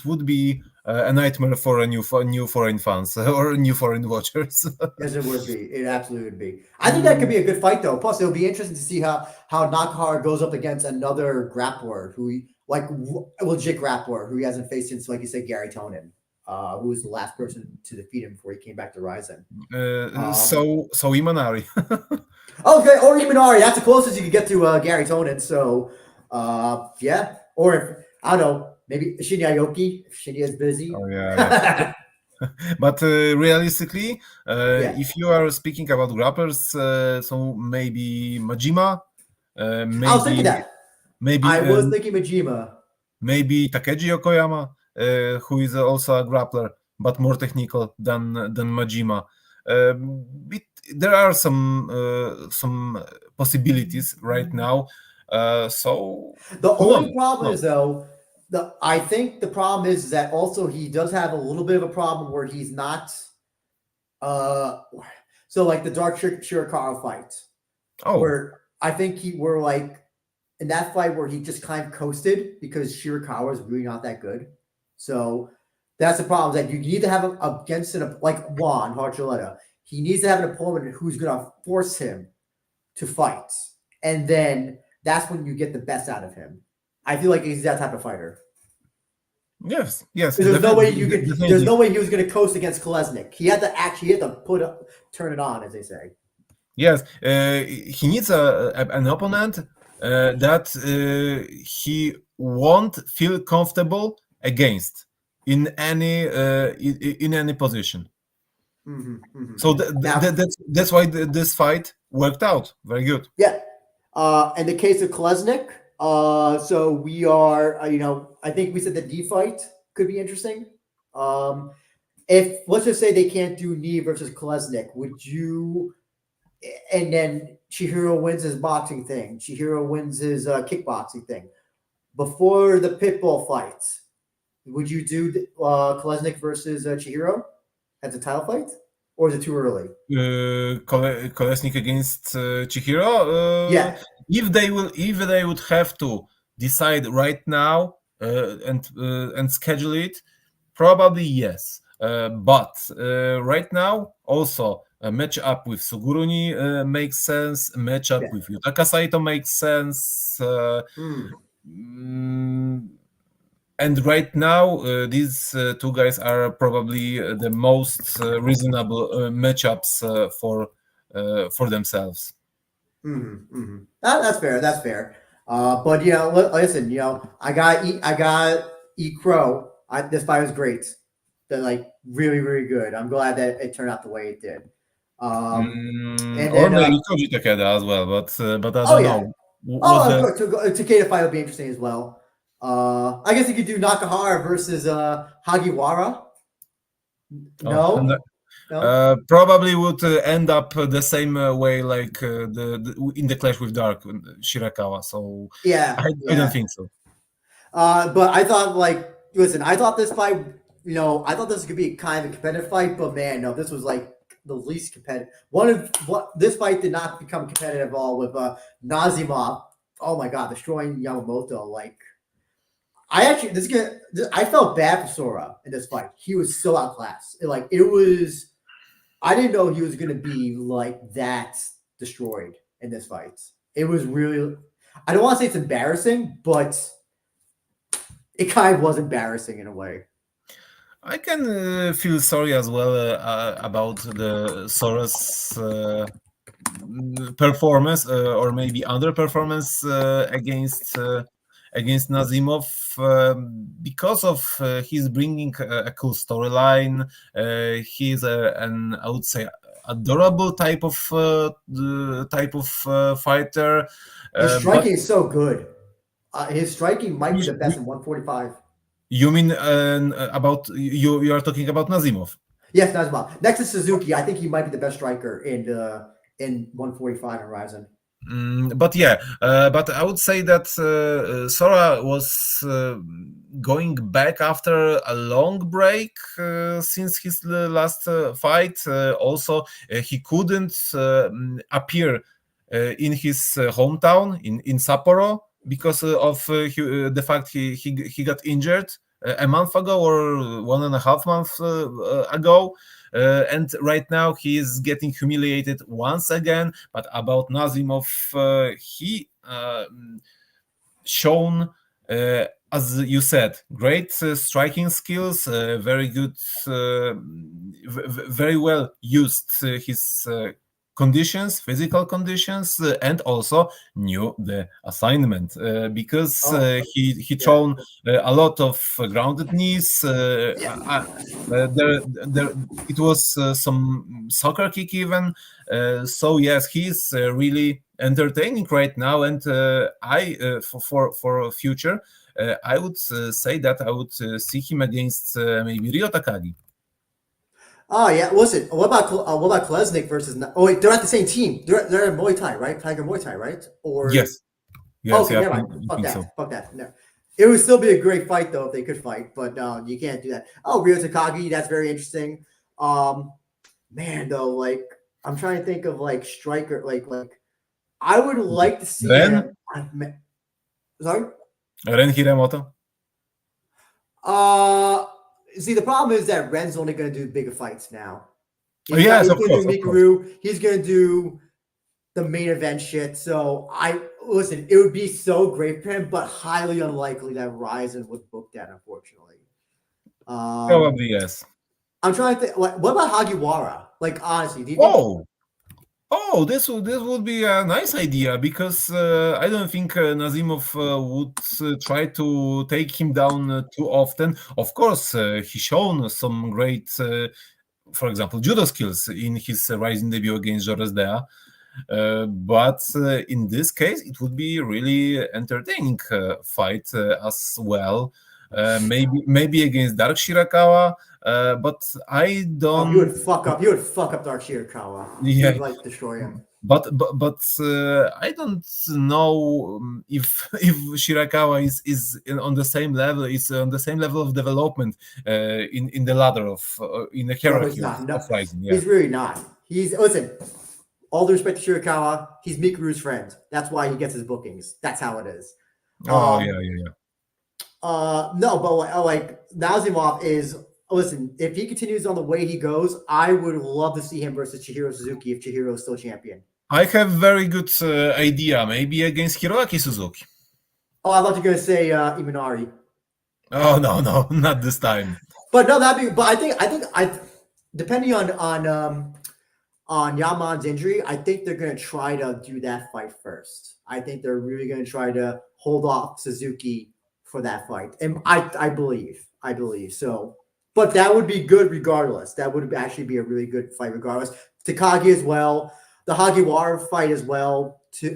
[SPEAKER 2] would be a nightmare for new foreign fans or new foreign watchers.
[SPEAKER 1] Yes, it would be. It absolutely would be. I think that could be a good fight, though. Plus, it'll be interesting to see how Nakahara goes up against another grappler legit grappler who he hasn't faced since, like you said, Gary Tonon, who was the last person to defeat him before he came back to Rizin.
[SPEAKER 2] So Imanari.
[SPEAKER 1] Okay, or Imanari. That's the closest you could get to Gary Tonon. So, yeah. Or if, I don't know, maybe Shinya Aoki, if Shinya is busy.
[SPEAKER 2] Oh, yeah. But realistically, if you are speaking about grapplers, so maybe Majima, maybe
[SPEAKER 1] I was thinking that. I was thinking Majima.
[SPEAKER 2] Maybe Takeji Yokoyama, who is also a grappler, but more technical than Majima. There are some possibilities right now. So
[SPEAKER 1] the only problem is, though, I think the problem is that also he does have a little bit of a problem where he's not. So like the Dark Shirakawa fight, where I think we're like in that fight where he just kind of coasted because Shirakawa is really not that good. So that's the problem. That you need to have against like Juan Archuleta. He needs to have an opponent who's going to force him to fight, and then that's when you get the best out of him. I feel like he's that type of fighter.
[SPEAKER 2] Yes.
[SPEAKER 1] There's no way There's no way he was going to coast against Kolesnik. He had to turn it on, as they say.
[SPEAKER 2] Yes, he needs an opponent that he won't feel comfortable against in any position. So that's why this fight worked out very good.
[SPEAKER 1] Yeah. In the case of Kolesnik, so we are, I think we said the knee fight could be interesting. If let's just say they can't do knee versus Kolesnik, would you? And then Chihiro wins his boxing thing. Chihiro wins his kickboxing thing. Before the Pitbull fights, would you do Kolesnik versus Chihiro as a title fight, or is it too early?
[SPEAKER 2] Kolesnik against Chihiro.
[SPEAKER 1] Yeah,
[SPEAKER 2] If they would have to decide right now and schedule it, probably yes. But right now, also a matchup with Suguruni makes sense. A matchup
[SPEAKER 1] yeah.
[SPEAKER 2] with Yutaka Saito makes sense.
[SPEAKER 1] Hmm.
[SPEAKER 2] And right now, these two guys are probably the most reasonable matchups for themselves.
[SPEAKER 1] That's fair. That's fair. But listen. I got E Crow. This fight was great. That like really, really good. I'm glad that it turned out the way it did. And
[SPEAKER 2] Or
[SPEAKER 1] then
[SPEAKER 2] maybe Koji Takeda as well, but I
[SPEAKER 1] oh
[SPEAKER 2] don't
[SPEAKER 1] yeah,
[SPEAKER 2] know. Was the
[SPEAKER 1] Takeda fight would be interesting as well. I guess you could do Nakahara versus Hagiwara.
[SPEAKER 2] and,
[SPEAKER 1] No, no.
[SPEAKER 2] probably would end up the same way like the in the clash with Dark Shirakawa. So
[SPEAKER 1] Yeah,
[SPEAKER 2] I don't
[SPEAKER 1] yeah.
[SPEAKER 2] think so.
[SPEAKER 1] But I thought listen, I thought this fight, I thought this could be kind of a competitive fight, but man, no, this was like the least competitive. This fight did not become competitive at all with Nazimov. Oh my god, destroying Yamamoto. Like I actually I felt bad for Sora in this fight. He was so outclassed. It was. I didn't know he was gonna be like that destroyed in this fight. It was really. I don't want to say it's embarrassing, but it kind of was embarrassing in a way.
[SPEAKER 2] I can feel sorry as well about the Soros performance or maybe underperformance against Nazimov because of he's bringing a cool storyline. He's an I would say adorable type of fighter,
[SPEAKER 1] His
[SPEAKER 2] but
[SPEAKER 1] striking is so good. His striking might be the best in 145.
[SPEAKER 2] you mean about you are talking about Nazimov?
[SPEAKER 1] Yes, Nazimov. Next to Suzuki, I think he might be the best striker in 145 in Rizin.
[SPEAKER 2] But yeah, but I would say that Sora was going back after a long break since his last fight. Also, he couldn't appear in his hometown in Sapporo because of the fact he got injured a month ago or 1.5 months ago. And right now he is getting humiliated once again. But about Nazimov, he shown, as you said, great striking skills, very good, very well used his conditions, physical conditions, and also knew the assignment because he
[SPEAKER 1] Yeah.
[SPEAKER 2] shown a lot of grounded knees. There it was some soccer kick even. So yes, he's really entertaining right now, and I for future, I would say that I would see him against maybe Ryo Takagi.
[SPEAKER 1] Oh yeah. Listen, what about Kolesnik versus? Oh wait, they're at the same team. They're at Muay Thai, right? Tiger Muay Thai, right? Or
[SPEAKER 2] Yes, yes,
[SPEAKER 1] okay,
[SPEAKER 2] yeah,
[SPEAKER 1] never mind.
[SPEAKER 2] I
[SPEAKER 1] Fuck
[SPEAKER 2] think so.
[SPEAKER 1] that. Fuck that. No. It would still be a great fight though if they could fight, but no, you can't do that. Oh, Ryo Takagi, that's very interesting. Man, though, like I'm trying to think of like striker, like I would like to see
[SPEAKER 2] Ren,
[SPEAKER 1] him. Sorry.
[SPEAKER 2] Ren Hiremoto.
[SPEAKER 1] Uh, See, the problem is that Ren's only going to do bigger fights now.
[SPEAKER 2] Oh, yes,
[SPEAKER 1] He's
[SPEAKER 2] of
[SPEAKER 1] going
[SPEAKER 2] course,
[SPEAKER 1] to
[SPEAKER 2] of
[SPEAKER 1] do
[SPEAKER 2] course.
[SPEAKER 1] Mikaru. He's going to do the main event shit. So listen. It would be so great for him, but highly unlikely that Ryzen would book that. Unfortunately,
[SPEAKER 2] Probably yes.
[SPEAKER 1] I'm trying to think. What about Hagiwara? Like honestly, do you think?
[SPEAKER 2] Oh, this would be a nice idea because I don't think Nazimov would try to take him down too often. Of course, he shown some great, for example, judo skills in his rising debut against Joris Dea. But in this case, it would be really entertaining fight as well. Maybe against Dark Shirakawa, but I
[SPEAKER 1] Oh, you would
[SPEAKER 2] don't.
[SPEAKER 1] fuck up. You would fuck up Dark Shirakawa. You
[SPEAKER 2] Yeah,
[SPEAKER 1] would like destroy him.
[SPEAKER 2] I don't know if Shirakawa is on the same level. Is on the same level of development in the ladder of in the
[SPEAKER 1] No, he's
[SPEAKER 2] hierarchy
[SPEAKER 1] not.
[SPEAKER 2] of
[SPEAKER 1] No,
[SPEAKER 2] Rising. Yeah.
[SPEAKER 1] he's really not. He's listen. All due respect to Shirakawa, he's Mikuru's friend. That's why he gets his bookings. That's how it is.
[SPEAKER 2] Oh
[SPEAKER 1] Um,
[SPEAKER 2] yeah, yeah,
[SPEAKER 1] no, but like Nazimov is. Listen, if he continues on the way he goes, I would love to see him versus Chihiro Suzuki if Chihiro is still champion.
[SPEAKER 2] I have very good idea. Maybe against Hiroaki Suzuki.
[SPEAKER 1] Oh, I thought you were gonna say Imanari.
[SPEAKER 2] Oh no, no, not this time.
[SPEAKER 1] But no, that'd be. But I depending on Yaman's injury, I think they're gonna try to do that fight first. I think they're really gonna try to hold off Suzuki for that fight, and I believe so. But that would be good regardless. That would actually be a really good fight regardless. Takagi as well, the Hagiwara fight as well, too.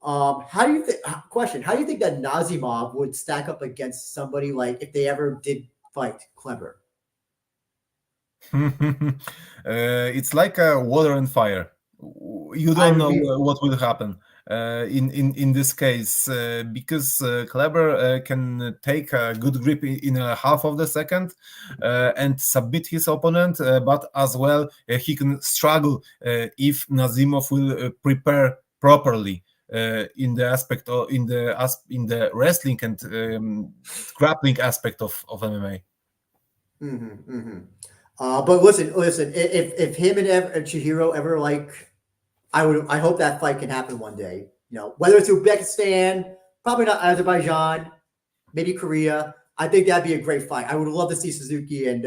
[SPEAKER 1] How do you think? Question: how do you think that Nazimov would stack up against somebody like if they ever did fight Clever?
[SPEAKER 2] It's like a water and fire. You
[SPEAKER 1] I
[SPEAKER 2] don't
[SPEAKER 1] would
[SPEAKER 2] know
[SPEAKER 1] be.
[SPEAKER 2] what will happen in this case because Kleber can take a good grip in a half of the second and submit his opponent, but as well he can struggle if Nazimov will prepare properly. In the aspect of in the wrestling and grappling aspect of MMA.
[SPEAKER 1] Mm-hmm, mm-hmm. But listen. If him and Chihiro ever like, I hope that fight can happen one day. You know, whether it's Uzbekistan, probably not Azerbaijan, maybe Korea. I think that'd be a great fight. I would love to see Suzuki and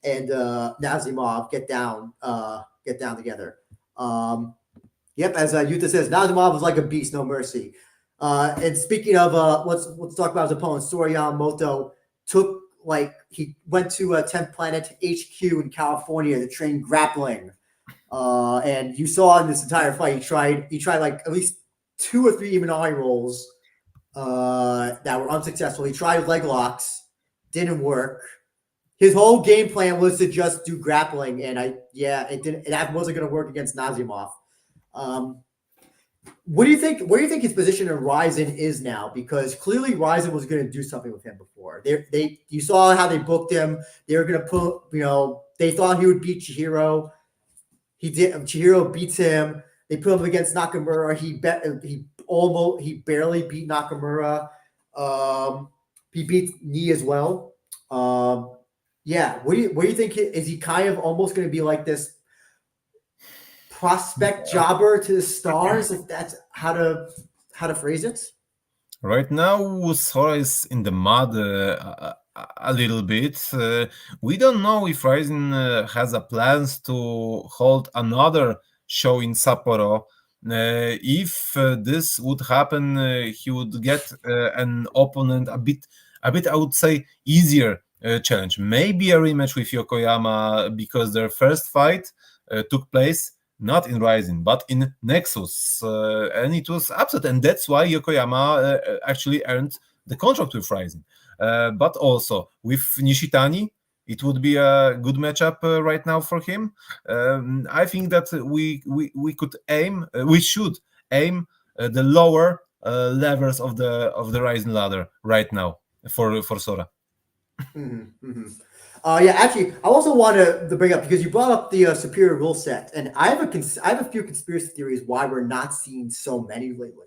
[SPEAKER 1] Nazimov get down together. Yep, as Yuta says, Nazimov was like a beast, no mercy. And speaking of, let's talk about his opponent. Sora Yamamoto took he went to 10th Planet HQ in California to train grappling. And you saw in this entire fight, he tried like at least 2 or 3 Imanari rolls that were unsuccessful. He tried leg locks, didn't work. His whole game plan was to just do grappling, and it didn't. That wasn't going to work against Nazimov. What do you think? Where do you think his position in Rizin is now? Because clearly Rizin was going to do something with him before. You saw how they booked him. They were going to put, they thought he would beat Chihiro. He did. Chihiro beats him. They put him against Nakamura. He barely beat Nakamura. He beat Knee as well. Yeah. What do you think? Is he kind of almost going to be like this prospect jobber to the stars, if that's how to phrase it?
[SPEAKER 2] Right now, Sora is in the mud a little bit. We don't know if Rizin has a plans to hold another show in Sapporo. If this would happen, he would get an opponent a bit, I would say, easier challenge. Maybe a rematch with Yokoyama because their first fight took place not in Rizin, but in Nexus, and it was upset, and that's why Yokoyama actually earned the contract with Rizin. But also with Nishitani, it would be a good matchup right now for him. I think that we could aim, we should aim the lower levels of the Rizin ladder right now for Sora.
[SPEAKER 1] Mm-hmm, mm-hmm. Yeah, actually, I also want to bring up because you brought up the superior rule set, and I have a few conspiracy theories why we're not seeing so many lately,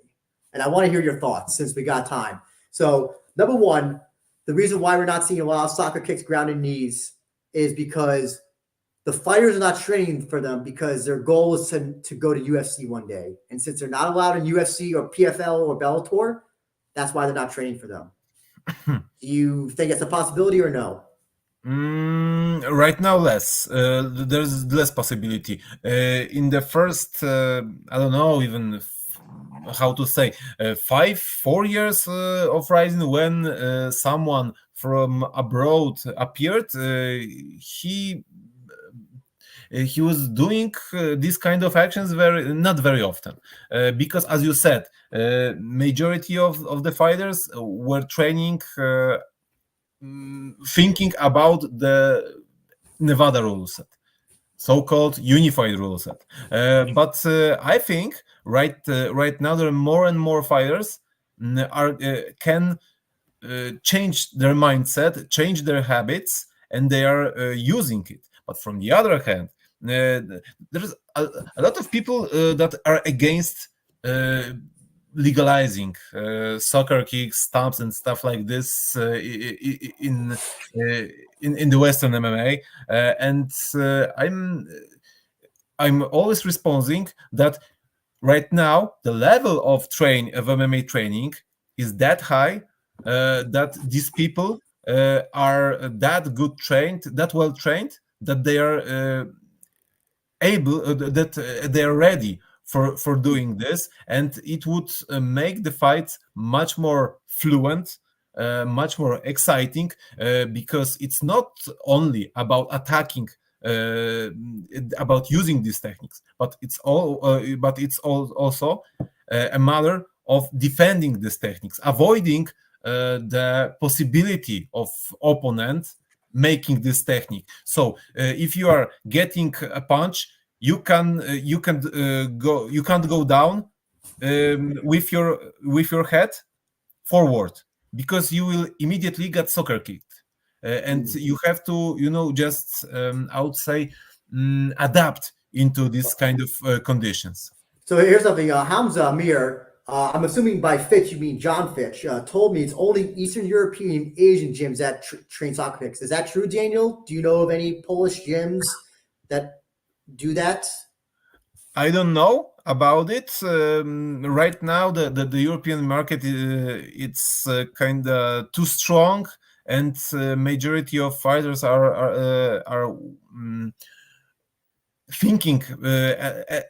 [SPEAKER 1] and I want to hear your thoughts since we got time. So, number one, the reason why we're not seeing a lot of soccer kicks, grounded knees, is because the fighters are not training for them because their goal is to go to UFC one day, and since they're not allowed in UFC or PFL or Bellator, that's why they're not training for them. Do you think it's a possibility or no?
[SPEAKER 2] Right now, less. There's less possibility. In the first, I don't know even how to say, 4 years of Rising, when someone from abroad appeared, he was doing these kind of actions not very often because, as you said, majority of the fighters were training thinking about the Nevada rule set. so-called unified rule set. But I think right now there are more and more fighters can change their mindset, change their habits, and they are using it. But from the other hand, there's a lot of people that are against uh, legalizing soccer kicks, stomps, and stuff like this in the Western MMA, and I'm always responding that right now the level of MMA training is that high that these people are that good trained, that well trained, that they are able that they are ready for doing this, and it would make the fights much more fluent, much more exciting, because it's not only about attacking, uh, about using these techniques, but it's also a matter of defending these techniques, avoiding the possibility of opponent making this technique. So if you are getting a punch, you can't go down with your head forward, because you will immediately get soccer kicked, and you have to just I would say adapt into this kind of conditions.
[SPEAKER 1] So here's something. Hamza Amir, I'm assuming by Fitch you mean John Fitch, told me it's only Eastern European Asian gyms that train soccer kicks. Is that true, Daniel? Do you know of any Polish gyms that do that?
[SPEAKER 2] I don't know about it. Right now, the European market it's kind of too strong, and majority of fighters are thinking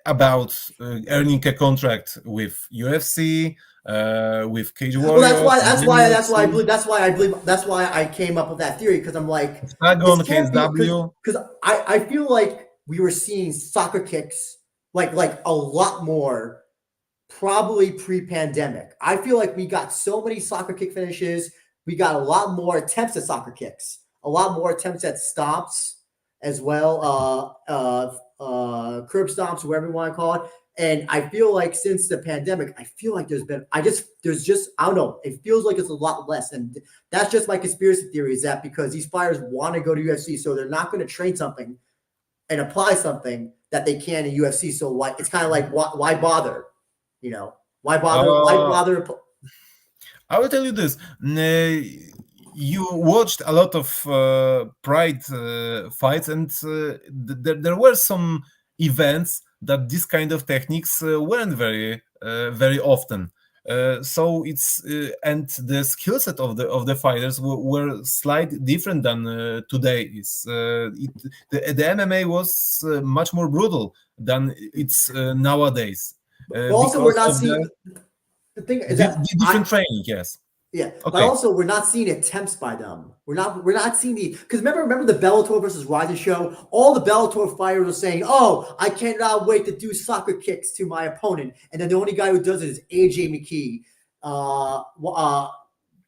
[SPEAKER 2] about earning a contract with UFC, with Cage
[SPEAKER 1] Well, that's
[SPEAKER 2] Warriors,
[SPEAKER 1] why.
[SPEAKER 2] and
[SPEAKER 1] That's
[SPEAKER 2] then
[SPEAKER 1] why. That's why I
[SPEAKER 2] UFC,
[SPEAKER 1] believe. That's why I believe. That's why I came up with that theory because I'm like, this
[SPEAKER 2] Dragon,
[SPEAKER 1] can't be
[SPEAKER 2] KSW.
[SPEAKER 1] because I feel like we were seeing soccer kicks like a lot more probably pre-pandemic. I feel like we got so many soccer kick finishes. We got a lot more attempts at soccer kicks, a lot more attempts at stomps as well, curb stomps, whatever you want to call it. And I feel like since the pandemic, I feel like there's just, I don't know, it feels like it's a lot less. And that's just my conspiracy theory is that because these fighters want to go to UFC, so they're not going to train something and apply something that they can in UFC. So why, it's kind of like, why bother? You know, why bother? Why
[SPEAKER 2] Uh,
[SPEAKER 1] bother?
[SPEAKER 2] I will tell you this. You watched a lot of Pride fights, and there were some events that this kind of techniques weren't very often. So it's and the skill set of the fighters were slightly different than today. The MMA was much more brutal than it's nowadays
[SPEAKER 1] But also, we're
[SPEAKER 2] because
[SPEAKER 1] not
[SPEAKER 2] of
[SPEAKER 1] seeing the thing is that
[SPEAKER 2] the different training. Yes.
[SPEAKER 1] yeah, but
[SPEAKER 2] Okay.
[SPEAKER 1] also we're not seeing attempts by them. We're not seeing the because remember the Bellator versus Rizin show. All the Bellator fighters are saying, "Oh, I cannot wait to do soccer kicks to my opponent," and then the only guy who does it is AJ McKee.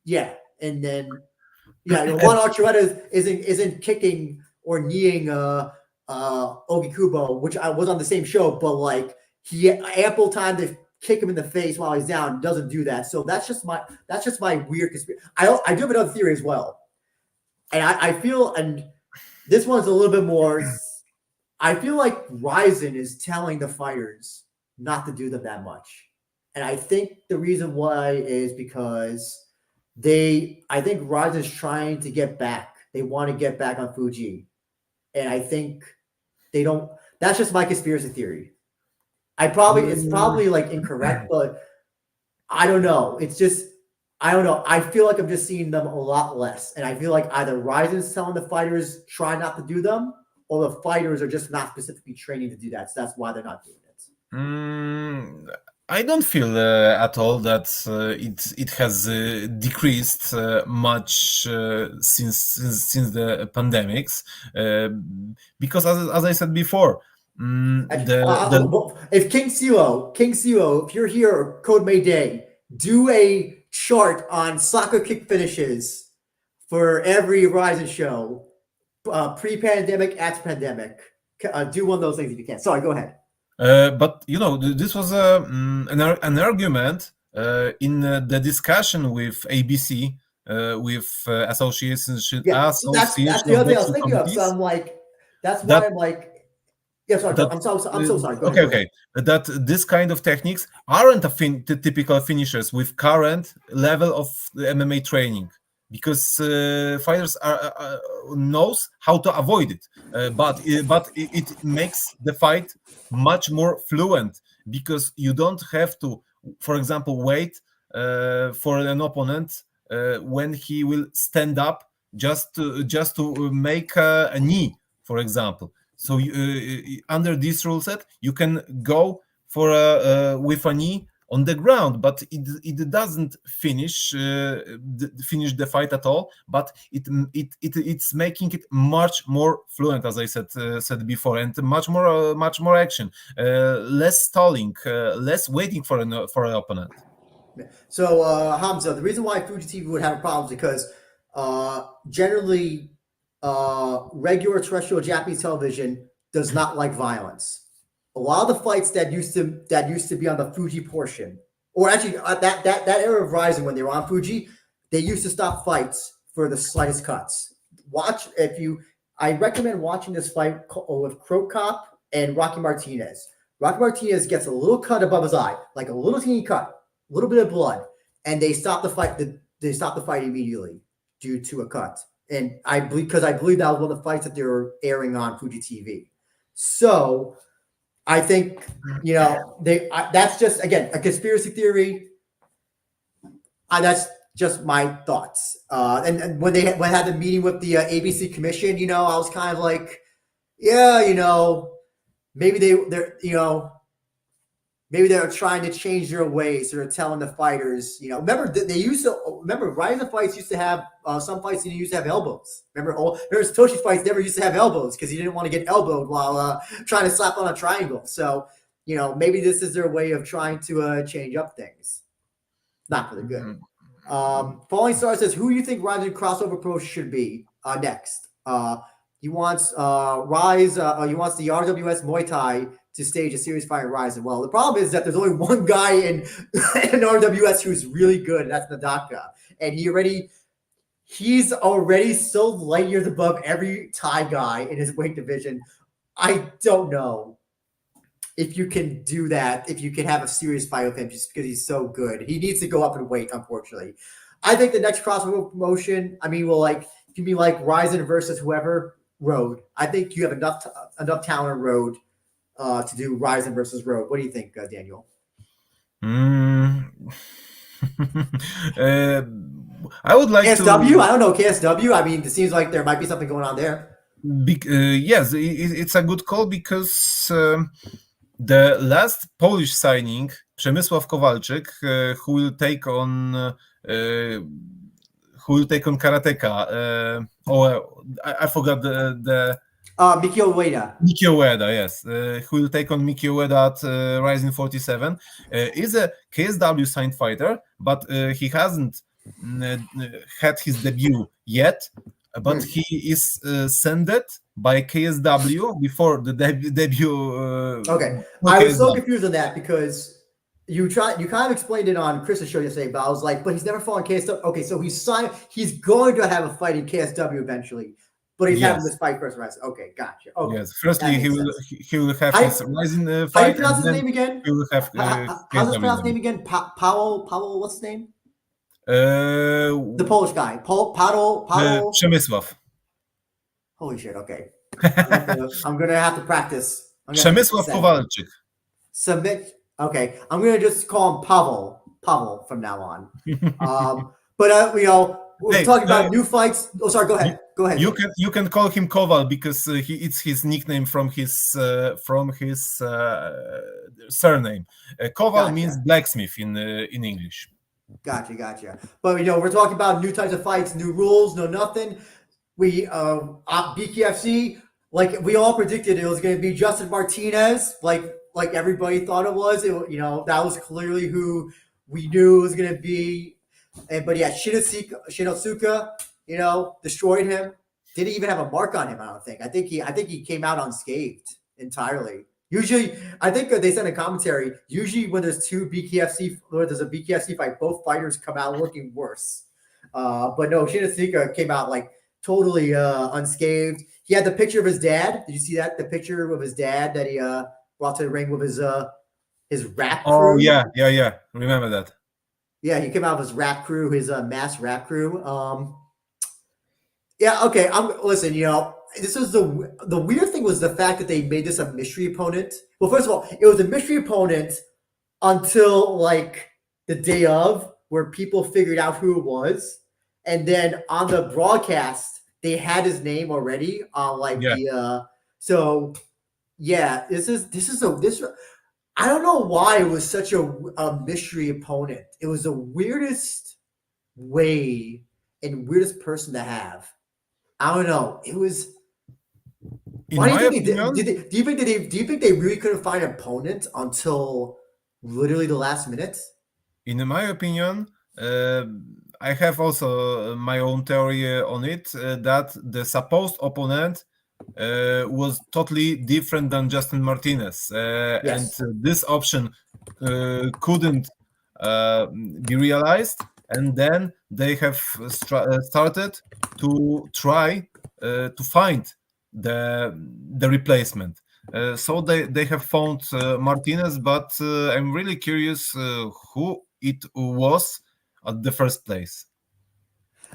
[SPEAKER 1] Yeah, and then yeah, Juan Archuleta isn't kicking or kneeing Ogi Kubo, which I was on the same show, but like he had ample time to kick him in the face while he's down. Doesn't do that, so that's just my weird conspiracy. I do have another theory as well, and I feel and this one's a little bit more. I feel like Ryzen is telling the fighters not to do them that much, and I think the reason why is because I think Rise is trying to get back. They want to get back on Fuji. And I think they don't. That's just my conspiracy theory. It's
[SPEAKER 2] Mm,
[SPEAKER 1] probably like incorrect, but I don't know. It's just, I don't know. I feel like I'm just seeing them a lot less. And I feel like either Ryzen's telling the fighters try not to do them, or the fighters are just not specifically training to do that. So that's why they're not doing it.
[SPEAKER 2] mm, I don't feel at all that it has decreased much since the pandemics, uh, because as I said before, the
[SPEAKER 1] If King Silo, if you're here, Code Mayday, do a chart on soccer kick finishes for every Horizon show, pre-pandemic, at pandemic. do one of those things if you can. Sorry, go ahead.
[SPEAKER 2] But this was an argument in the discussion with ABC, with association
[SPEAKER 1] Yeah, so that's
[SPEAKER 2] association
[SPEAKER 1] the
[SPEAKER 2] of
[SPEAKER 1] other thing I was
[SPEAKER 2] boxing
[SPEAKER 1] thinking of. So
[SPEAKER 2] committees.
[SPEAKER 1] I'm like, that's why
[SPEAKER 2] That
[SPEAKER 1] I'm like, yeah, sorry,
[SPEAKER 2] that
[SPEAKER 1] I'm so sorry. Go ahead,
[SPEAKER 2] okay,
[SPEAKER 1] go ahead.
[SPEAKER 2] okay, that this kind of techniques aren't the typical finishers with current level of MMA training, because fighters knows how to avoid it, but it makes the fight much more fluent, because you don't have to, for example, wait for an opponent when he will stand up just to make a knee, for example. So under this rule set, you can go for with a knee on the ground, but it doesn't finish the fight at all. But it's making it much more fluent, as I said before, and much more action, less stalling, less waiting for an opponent.
[SPEAKER 1] So, Hamza, the reason why Fuji TV would have a problem is because generally, regular terrestrial Japanese television does not like violence. A lot of the fights that used to be on the Fuji portion, or actually that era of Rizin when they were on Fuji, they used to stop fights for the slightest cuts. I recommend watching this fight with Crow Cop and Rocky Martinez. Rocky Martinez gets a little cut above his eye, like a little teeny cut, a little bit of blood, and they stop the fight. They stop the fight immediately due to a cut. And I believe that was one of the fights that they were airing on Fuji TV. So I think that's just again a conspiracy theory. That's just my thoughts. And when I had the meeting with the ABC commission, I was kind of like, yeah, maybe maybe they're trying to change their ways. They're telling the fighters, remember Rizin fights used to have some fights didn't used to have elbows. Remember Satoshi's fights never used to have elbows because he didn't want to get elbowed while trying to slap on a triangle. So, maybe this is their way of trying to change up things. Not for the good. Falling Star says, who do you think Rizin crossover pro should be next? He wants Rise. He wants the RWS Muay Thai to stage a series fight in Rizin. Well, the problem is that there's only one guy in RWS who's really good, and that's Nadaka. And he's already so light years above every Thai guy in his weight division. I don't know if you can do that, if you can have a serious fight with him just because he's so good. He needs to go up in weight, unfortunately. I think the next crossover promotion, can be like Rizin versus whoever, Road. I think you have enough talent in Road to do Rizin versus Road. What do you think, Daniel?
[SPEAKER 2] I would like
[SPEAKER 1] KSW? I don't know, KSW. It seems like there might be something going on there.
[SPEAKER 2] Yes, it's a good call because the last Polish signing, Przemysław Kowalczyk, who will take on karateka. I forgot the
[SPEAKER 1] Mikio Ueda.
[SPEAKER 2] Mikio Ueda, yes. Who will take on Mikio Ueda at Rizin 47. Is a KSW signed fighter, but he hasn't had his debut yet. But he is sended by KSW before the debut.
[SPEAKER 1] Okay, I was so confused on that because you kind of explained it on Chris's show yesterday, but I was like, but he's never fought in KSW. Okay, so he's going to have a fight in KSW eventually, but he's having this fight first. Okay, gotcha. Okay,
[SPEAKER 2] yes, firstly he will have his Rizin fight.
[SPEAKER 1] How do you pronounce his name again?
[SPEAKER 2] He will have.
[SPEAKER 1] How's his pronounce name again? Paweł. What's his name? The Polish guy, Paweł.
[SPEAKER 2] Przemysław.
[SPEAKER 1] Holy shit! Okay, I'm gonna have to practice.
[SPEAKER 2] Przemysław Kowalczyk.
[SPEAKER 1] Submit. Okay, I'm gonna just call him Paweł from now on. But we're talking about new fights. Oh, sorry. Go ahead.
[SPEAKER 2] You can call him Kowal because it's his nickname from his surname. Kowal means blacksmith in English.
[SPEAKER 1] Gotcha. But we're talking about new types of fights, new rules, no nothing. We BKFC, like we all predicted it was going to be Justin Martinez, like everybody thought it was. That was clearly who we knew it was going to be. But yeah, Shinosuka, destroyed him. didn't even have a mark on him. I don't think. I think he came out unscathed entirely. Usually, I think they said in commentary. Usually, when there's two BKFC, or there's a BKFC fight, both fighters come out looking worse. But no, Shinasuka came out like totally unscathed. He had the picture of his dad. Did you see that? The picture of his dad that he brought to the ring with his rap
[SPEAKER 2] Oh
[SPEAKER 1] crew.
[SPEAKER 2] yeah. Remember that.
[SPEAKER 1] Yeah, he came out of his rap crew, his mass rap crew. Yeah, okay. Listen. This is the weird thing was the fact that they made this a mystery opponent. Well, first of all, it was a mystery opponent until like the day of, where people figured out who it was, and then on the broadcast they had his name already on like
[SPEAKER 2] Yeah.
[SPEAKER 1] the. So yeah, this. I don't know why it was such a mystery opponent. It was the weirdest way and weirdest person to have. I don't know. It was.
[SPEAKER 2] In
[SPEAKER 1] Why do you
[SPEAKER 2] my
[SPEAKER 1] think they did?
[SPEAKER 2] opinion,
[SPEAKER 1] Do you think they really couldn't find an opponent until literally the last minute?
[SPEAKER 2] in my opinion, I have also my own theory on it, that the supposed opponent was totally different than Justin Martinez, and
[SPEAKER 1] Yes.
[SPEAKER 2] this option couldn't be realized, and then they have started to try to find the replacement. So they have found Martinez, but I'm really curious who it was at the first place.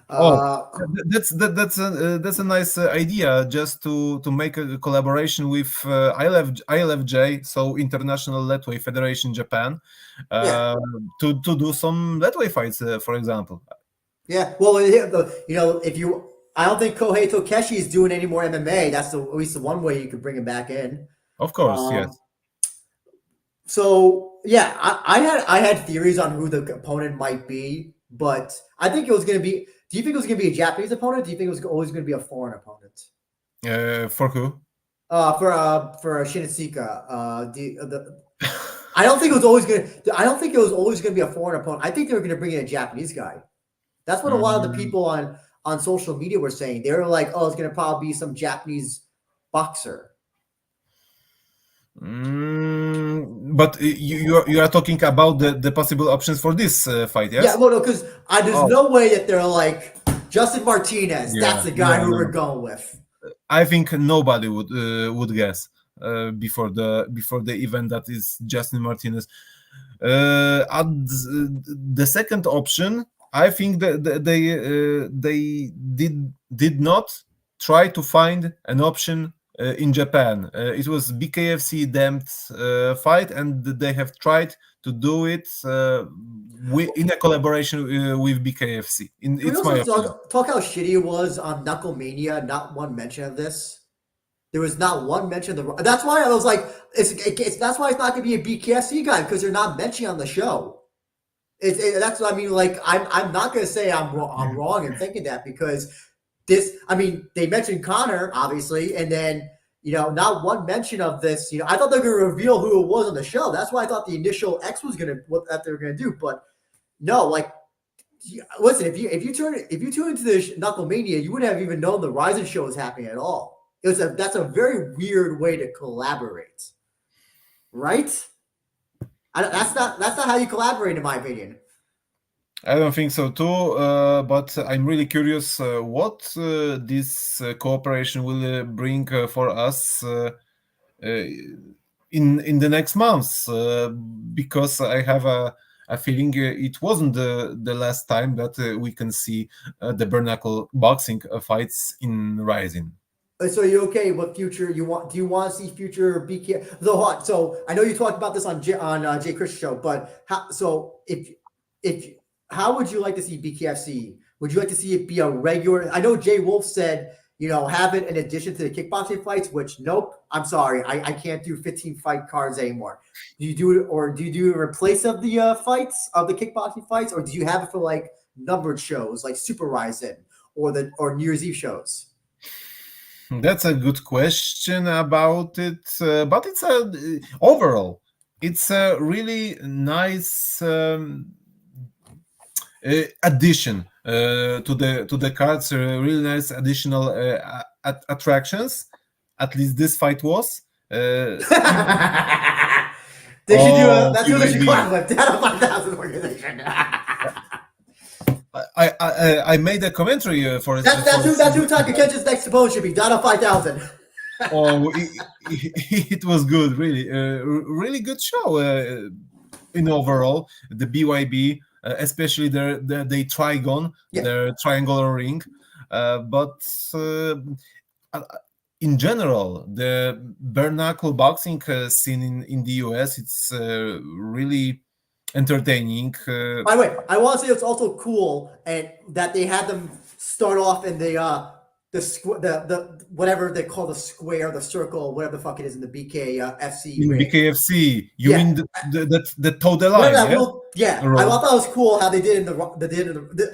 [SPEAKER 2] Oh,
[SPEAKER 1] Uh,
[SPEAKER 2] that's a nice idea, just to make a collaboration with ILFJ, so International Letway Federation Japan,
[SPEAKER 1] yeah.
[SPEAKER 2] uh, to do some Letway fights, for example.
[SPEAKER 1] Yeah. Well, if you, I don't think Kohei Tokeshi is doing any more MMA. That's at least the one way you could bring him back in.
[SPEAKER 2] Of course,
[SPEAKER 1] Um,
[SPEAKER 2] yes.
[SPEAKER 1] so yeah, I had theories on who the opponent might be, but I think it was going to be. Do you think it was going to be a Japanese opponent? Do you think it was always going to be a foreign opponent?
[SPEAKER 2] For who?
[SPEAKER 1] For Shinsuke, I don't think it was always going to. I don't think it was always going to be a foreign opponent. I think they were going to bring in a Japanese guy. That's what a lot of the
[SPEAKER 2] Mm,
[SPEAKER 1] people on social media were saying. They were like, "Oh, it's going to probably be some Japanese boxer."
[SPEAKER 2] but you are talking about the possible options for this fight,
[SPEAKER 1] Yeah,
[SPEAKER 2] yes?
[SPEAKER 1] well, no, because there's
[SPEAKER 2] Oh,
[SPEAKER 1] no way that they're like Justin Martinez. That's
[SPEAKER 2] yeah.
[SPEAKER 1] the guy
[SPEAKER 2] No,
[SPEAKER 1] who
[SPEAKER 2] no,
[SPEAKER 1] we're
[SPEAKER 2] no.
[SPEAKER 1] going with.
[SPEAKER 2] I think nobody would guess before the event that is Justin Martinez. At the second option, I think that they did not try to find an option in Japan. It was BKFC damned fight, and they have tried to do it in a collaboration with BKFC.
[SPEAKER 1] Can we
[SPEAKER 2] It's my
[SPEAKER 1] also
[SPEAKER 2] opinion.
[SPEAKER 1] talk how shitty it was on Knuckle Mania? Not one mention of this. There was not one mention of the. That's why I was like, that's why it's not going to be a BKFC guy, because they're not mentioning on the show. That's what I mean. Like, I'm not going to say I'm wrong in thinking that, because this. I mean, they mentioned Connor obviously, and then not one mention of this. I thought they were going to reveal who it was on the show. That's why I thought the initial X was going to what that they were going to do, but no. Like, listen, if you tune into the Knuckle Mania, you wouldn't have even known the Rizin show was happening at all. That's a very weird way to collaborate, right? That's not how you collaborate, in my opinion.
[SPEAKER 2] I don't think so too, but I'm really curious what this cooperation will bring for us in the next months, because I have a feeling it wasn't the last time that we can see the Bernacle boxing fights in Rising.
[SPEAKER 1] So you okay? What future you want? Do you want to see future BK? So I know you talked about this on Jay Chris show, but if how would you like to see BKFC? Would you like to see it be a regular? I know Jay Wolf said have it in addition to the kickboxing fights. Which nope, I'm sorry, I can't do 15 fight cards anymore. Do you do it, or do you do a replace of the fights of the kickboxing fights, or do you have it for like numbered shows like Super Rise or New Year's Eve shows?
[SPEAKER 2] That's a good question about it, but it's overall, it's a really nice addition to the cards, really nice additional attractions. At least this fight was.
[SPEAKER 1] They should do a.
[SPEAKER 2] Oh,
[SPEAKER 1] That's what they should
[SPEAKER 2] BYB.
[SPEAKER 1] call it. Down to 5,000 organization.
[SPEAKER 2] I made a commentary for it.
[SPEAKER 1] That's who Taka Kenji's next opponent should be. Down to 5,000.
[SPEAKER 2] Oh, it was good, really, really good show. In overall, the BYB, especially their trigon,
[SPEAKER 1] Yeah.
[SPEAKER 2] their triangular ring, but uh, in general, the bare knuckle boxing scene in the US, it's really entertaining.
[SPEAKER 1] By the way, I want to say it's also cool and that they had them start off in the whatever they call the square, the circle, whatever the fuck it is in the BKFC
[SPEAKER 2] In
[SPEAKER 1] ring.
[SPEAKER 2] BKFC, you
[SPEAKER 1] Yeah.
[SPEAKER 2] mean the toe the line?
[SPEAKER 1] Whatever that
[SPEAKER 2] Yeah?
[SPEAKER 1] little, yeah. I thought that was cool how they did in the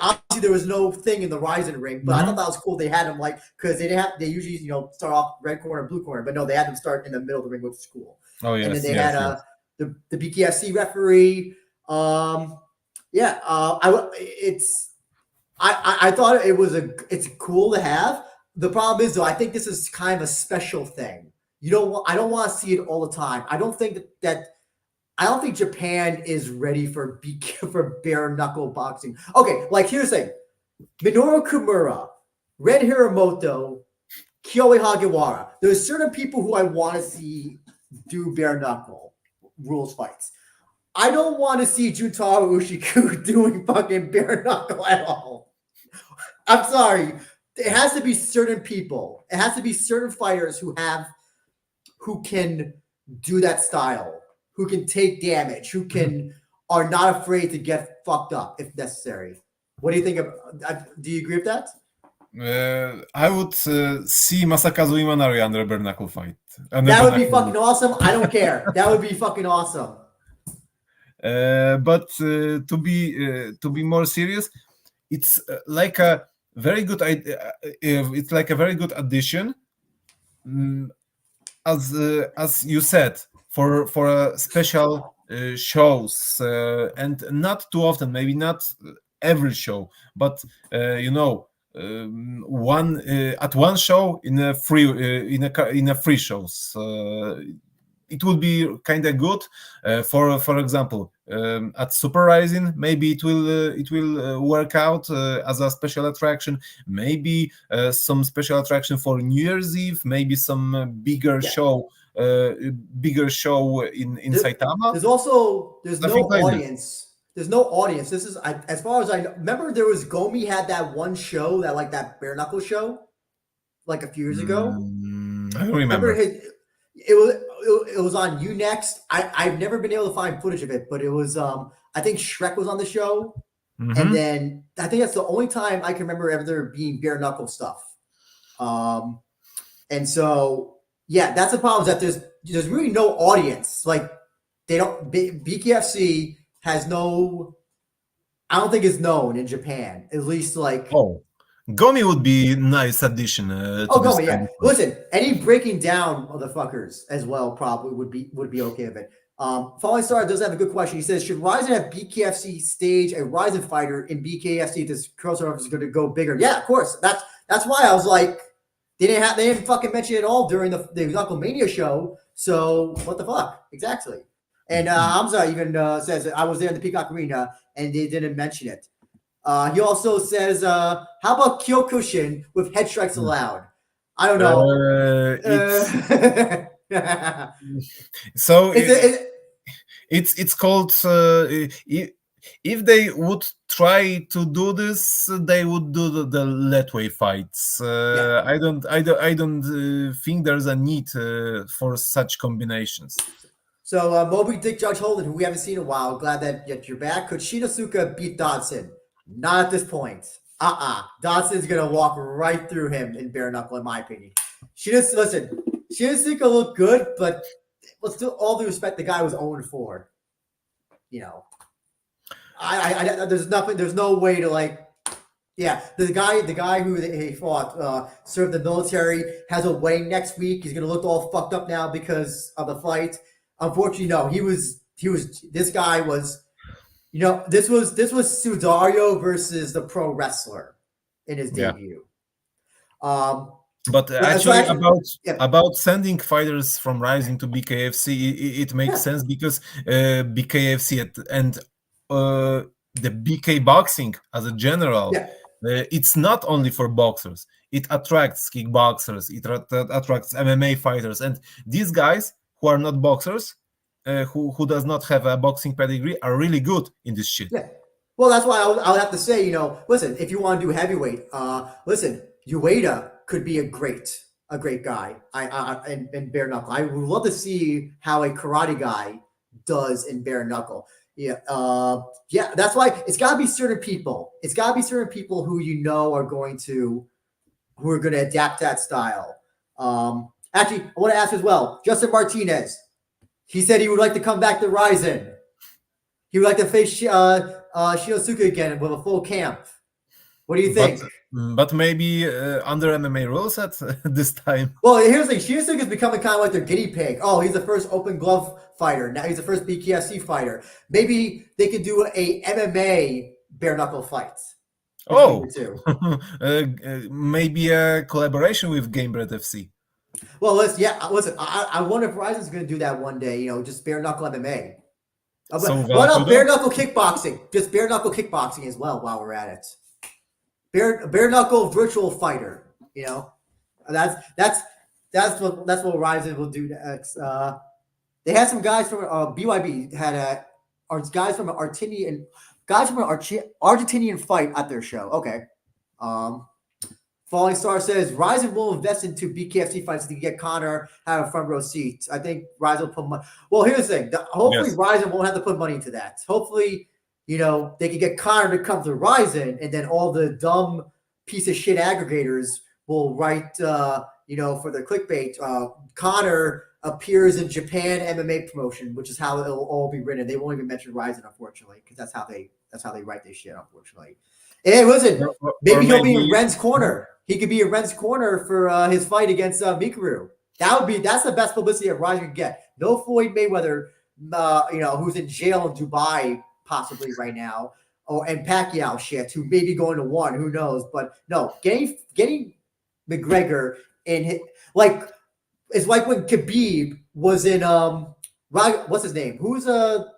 [SPEAKER 1] obviously there was no thing in the Rizin ring, but I thought that was cool. They had them like because they usually start off red corner, blue corner, but no, they had them start in the middle of the ring, which was cool.
[SPEAKER 2] Oh yes,
[SPEAKER 1] And then they
[SPEAKER 2] yes,
[SPEAKER 1] had
[SPEAKER 2] yes.
[SPEAKER 1] the BKFC referee. I thought it's cool to have. The problem is though, I think this is kind of a special thing. I don't want to see it all the time. I don't think I don't think Japan is ready for bare knuckle boxing. Okay, like here's the thing: Minoru Kimura, Ren Hiramoto, Kyoei Hagiwara. There's certain people who I want to see do bare knuckle rules fights. I don't want to see Jutaro Ushiku doing fucking bare knuckle at all. I'm sorry. It has to be certain people. It has to be certain fighters who can do that style, who can take damage, who are not afraid to get fucked up if necessary. What do you think do you agree with that?
[SPEAKER 2] I would see Masakazu Imanari under a bare knuckle fight.
[SPEAKER 1] That would be fucking awesome. I don't care. That would be fucking awesome.
[SPEAKER 2] But to be more serious, it's like a very good idea. It's like a very good addition, as you said, for special shows, and not too often, maybe not every show, but one at one show in a free in a free shows. It would be kind of good. For example, at Super Rising, maybe it will work out as a special attraction. Maybe some special attraction for New Year's Eve. Maybe some bigger show in Saitama.
[SPEAKER 1] There's no audience. There's no audience. This is as far as I know. Remember, there was Gomi had that one show that bare knuckle show, like a few years ago.
[SPEAKER 2] I don't remember.
[SPEAKER 1] It was on Unext. I've never been able to find footage of it, but it was I think Shrek was on the show, and then I think that's the only time I can remember ever there being bare knuckle stuff. And so yeah, that's the problem, is that there's really no audience. Like they don't BKFC has no. I don't think it's known in Japan, at least like.
[SPEAKER 2] Oh. Gomi would be a nice addition.
[SPEAKER 1] Gomi, yeah. Listen, any breaking down of the fuckers as well probably would be okay with it. Falling Star does have a good question. He says, should Rizin have BKFC stage a Rizin fighter in BKFC if this crossover is going to go bigger? Yeah, of course. That's why I was like, they didn't fucking mention it all during the Knuckle Mania show. So what the fuck? Exactly. And Hamza even says, I was there in the Peacock Arena and they didn't mention it. He also says, how about Kyokushin with head strikes allowed? I don't know.
[SPEAKER 2] So it's called. If they would try to do this, they would do the Letway fights. I don't think there's a need for such combinations.
[SPEAKER 1] So Moby Dick Judge Holden, who we haven't seen in a while, glad that you're back. Could Shinosuke beat Dodson? Not at this point. Dodson's gonna walk right through him in bare knuckle, in my opinion. Shinosuke looked good, but let's do all due respect, the guy was 0-4. There's no way to like. Yeah, the guy who he fought served the military, has a wedding next week. He's gonna look all fucked up now because of the fight. Unfortunately, no, this guy was. This was Sudario versus the pro wrestler in his
[SPEAKER 2] Yeah.
[SPEAKER 1] debut.
[SPEAKER 2] But
[SPEAKER 1] So
[SPEAKER 2] actually,
[SPEAKER 1] actually, yeah,
[SPEAKER 2] about sending fighters from Rising to BKFC, it makes
[SPEAKER 1] yeah,
[SPEAKER 2] sense because BKFC and the BK boxing as a general,
[SPEAKER 1] yeah,
[SPEAKER 2] it's not only for boxers. It attracts kickboxers, it attracts MMA fighters, and these guys who are not boxers, who does not have a boxing pedigree, are really good in this shit.
[SPEAKER 1] yeah. Well, that's why I would have to say, listen, if you want to do heavyweight, listen, Ueda could be a great guy. In bare knuckle, I would love to see how a karate guy does in bare knuckle. Yeah, yeah. That's why it's got to be certain people. It's got to be certain people who are going to adapt that style. Actually, I want to ask as well, Justin Martinez. He said he would like to come back to Rizin. He would like to face Shinosuke again with a full camp. What do you
[SPEAKER 2] But
[SPEAKER 1] think?
[SPEAKER 2] but maybe under MMA rules at this time.
[SPEAKER 1] Well, here's the thing. Shinosuke is becoming kind of like their guinea pig. Oh, he's the first open glove fighter. Now he's the first BKFC fighter. Maybe they could do a MMA bare knuckle fight between the
[SPEAKER 2] Oh,
[SPEAKER 1] two.
[SPEAKER 2] maybe a collaboration with Gamebred FC.
[SPEAKER 1] Well, listen. I wonder if Risen's going to do that one day. Just bare knuckle MMA.
[SPEAKER 2] So
[SPEAKER 1] Why not bare
[SPEAKER 2] Vancouver?
[SPEAKER 1] knuckle kickboxing? Just bare knuckle kickboxing as well. While we're at it, bare knuckle virtual fighter. That's what Ryzen will do next. They had some guys from BYB guys from an Argentinian fight at their show. Okay. Falling Star says Ryzen will invest into BKFC fights to get Connor have a front row seat. I think Ryzen will put money. Well, here's the thing. Hopefully,
[SPEAKER 2] Yes.
[SPEAKER 1] Ryzen won't have to put money into that. Hopefully, they can get Connor to come to Ryzen, and then all the dumb piece of shit aggregators will write, for their clickbait. Connor appears in Japan MMA promotion, which is how it'll all be written. They won't even mention Ryzen, unfortunately, because that's how they write this shit, unfortunately. Hey, listen, maybe he'll be in Ren's corner. He could be in Ren's corner for his fight against Mikuru. That's the best publicity that Ryzen could get. No Floyd Mayweather, who's in jail in Dubai possibly right now, and Pacquiao shit, who may be going to one, who knows? But no, getting McGregor in it's like when Khabib was in what's his name? Who's the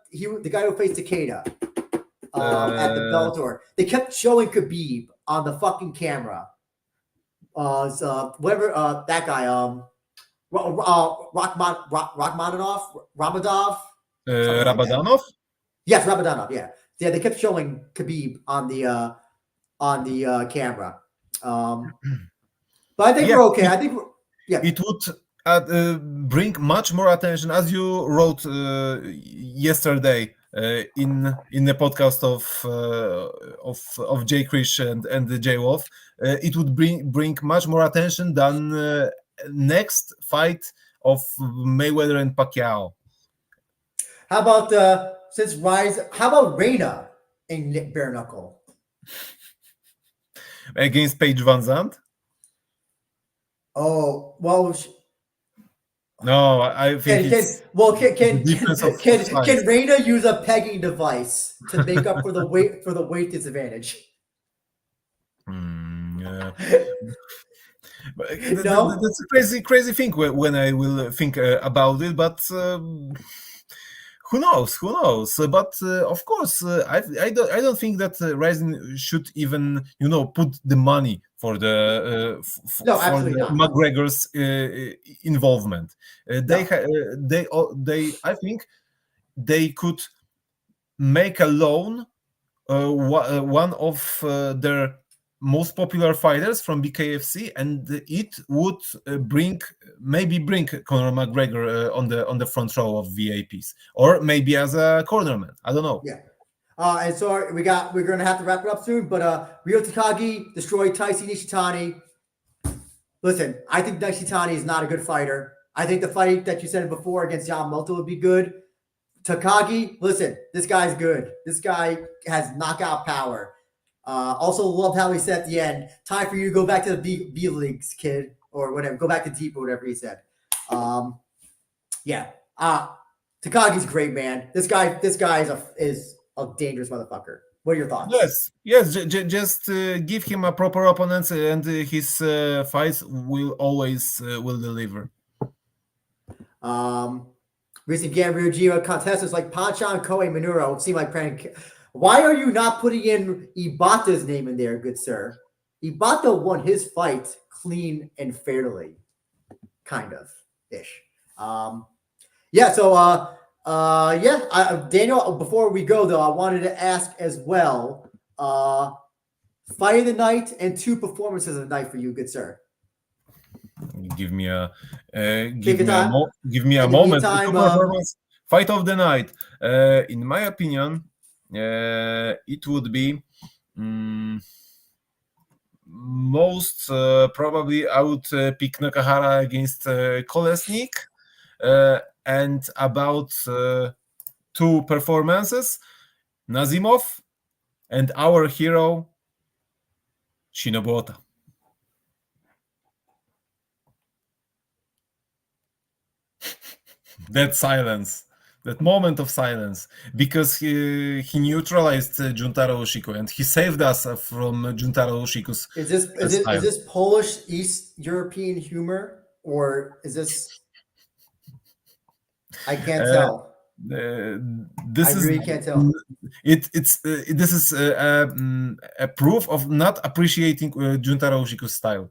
[SPEAKER 1] guy who faced Takeda at the Bellator? They kept showing Khabib on the fucking camera. Whatever that guy Ramadov.
[SPEAKER 2] Rabadanov?
[SPEAKER 1] Yes, Rabadanov. Yeah, they kept showing Khabib on the camera. But I think we're okay. I think
[SPEAKER 2] it would bring much more attention, as you wrote yesterday in the podcast of Jay Krish and the Jay Wolf. It would bring much more attention than next fight of Mayweather and Pacquiao.
[SPEAKER 1] How about How about Reina in bare knuckle
[SPEAKER 2] against Paige Van Zandt?
[SPEAKER 1] Oh well.
[SPEAKER 2] No, I think
[SPEAKER 1] can Reina use a pegging device to make up for the weight disadvantage?
[SPEAKER 2] No? That's a crazy thing when I will think about it, but who knows? But of course, I don't think that Rizin should even put the money for the McGregor's involvement. I think they could make a loan one of their most popular fighters from BKFC, and it would bring Conor McGregor on the front row of VIPs, or maybe as a cornerman. I don't know.
[SPEAKER 1] Yeah. And so we're gonna have to wrap it up soon. But Ryo Takagi destroyed Taisi Nishitani. Listen, I think Nishitani is not a good fighter. I think the fight that you said before against Yamamoto would be good. Takagi, listen, this guy's good. This guy has knockout power. Also loved how he said at the end, time for you to go back to the B leagues, kid, or whatever. Go back to deep or whatever he said. Yeah. Takagi's great, man. This guy is a dangerous motherfucker. What are your thoughts?
[SPEAKER 2] Yes. Just give him a proper opponent, and his fights will always will deliver.
[SPEAKER 1] Recent Gambier Gio contestants like Panchan, Koei, Minuro seem like prank. Why are you not putting in Ibata's name in there, good sir? Ibata won his fight clean and fairly, kind of ish. Yeah. So, Daniel. Before we go though, I wanted to ask as well. Fight of the night and 2 performances of the night for you, good sir.
[SPEAKER 2] Give me a
[SPEAKER 1] Take your time.
[SPEAKER 2] give me a
[SPEAKER 1] In the
[SPEAKER 2] moment.
[SPEAKER 1] meantime,
[SPEAKER 2] Performance fight of the night. In my opinion, it would be most probably I would pick Nakahara against Kolesnik, and about 2 performances, Nazimov and our hero Shinobu Ota. That silence, that moment of silence, because he neutralized Juntaro Ushiko and he saved us from Juntaro Ushiko's
[SPEAKER 1] is this Polish East European humor, or is this? I can't tell.
[SPEAKER 2] This
[SPEAKER 1] I
[SPEAKER 2] is
[SPEAKER 1] really can't tell.
[SPEAKER 2] This is a proof of not appreciating Juntaro Ushiko's style.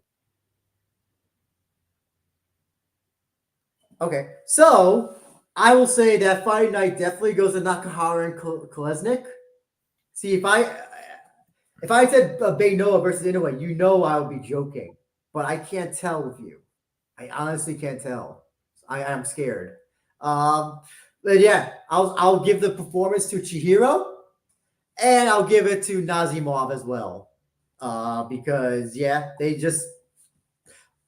[SPEAKER 1] Okay, so I will say that fight night definitely goes to Nakahara and Kolesnik. See, if I said Noah versus Inoue, you know I would be joking, but I can't tell with you. I honestly can't tell. I'm scared. But yeah, I'll give the performance to Chihiro, and I'll give it to Nazimov as well, because yeah, they just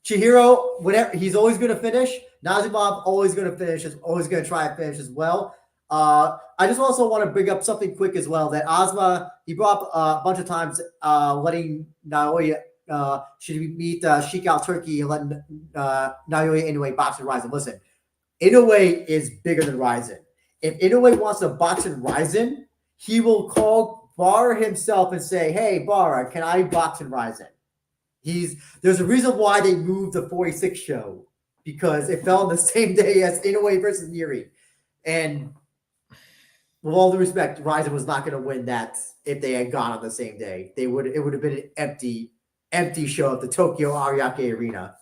[SPEAKER 1] Chihiro, whenever he's always going to finish. Nazimov always going to finish. Is always going to try and finish as well. I just also want to bring up something quick as well that Ozma he brought up a bunch of times, letting Naoya should meet Sheik Al Turkey and letting Naoya Inoue box and Rizin. Listen, Inoue is bigger than Rizin. If Inoue wants to box in Rizin, he will call Barra himself and say, "Hey, Barra, can I box in Rizin?" There's a reason why they moved the 46 show, because it fell on the same day as Inoue versus Neri. And with all due respect, Rizin was not going to win that if they had gone on the same day. It would have been an empty show at the Tokyo Ariake Arena.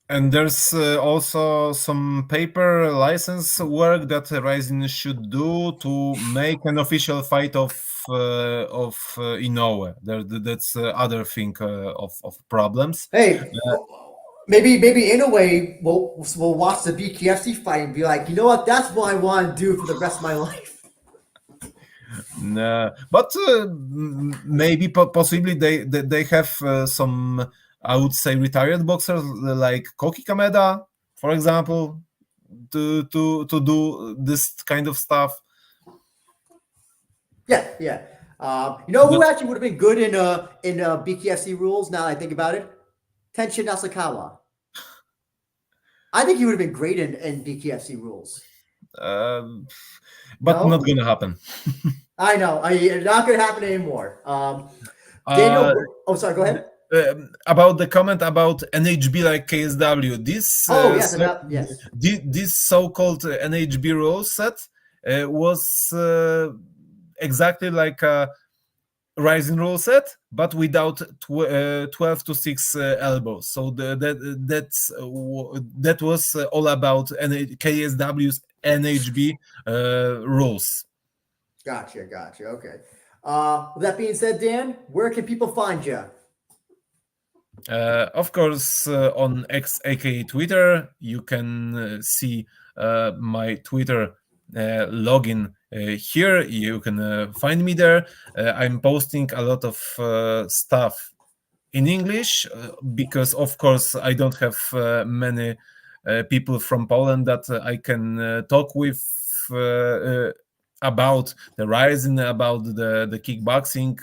[SPEAKER 2] And there's also some paper license work that Rizin should do to make an official fight of Inoue. That's other thing of problems.
[SPEAKER 1] Hey, maybe Inoue will watch the BKFC fight and be like, you know what? That's what I want to do for the rest of my life.
[SPEAKER 2] But maybe possibly they have some, I would say, retired boxers like Koki Kameda, for example, to do this kind of stuff.
[SPEAKER 1] Yeah. You know who actually would have been good in BKFC rules? Now that I think about it, Tenshin Nasukawa. I think he would have been great in BKFC rules.
[SPEAKER 2] But not gonna happen.
[SPEAKER 1] I know. It's not gonna happen anymore. Daniel. Sorry. Go ahead.
[SPEAKER 2] About the comment about NHB like KSW, this
[SPEAKER 1] yes.
[SPEAKER 2] This so-called NHB rule set was exactly like a Rizin rule set, but without 12 to 6 elbows. So that was all about KSW's NHB rules.
[SPEAKER 1] Gotcha. Okay. With that being said, Dan, where can people find you?
[SPEAKER 2] Of course, on X, aka Twitter, you can see my Twitter login here. You can find me there. I'm posting a lot of stuff in English because, of course, I don't have many people from Poland that I can talk with about the rising, about the kickboxing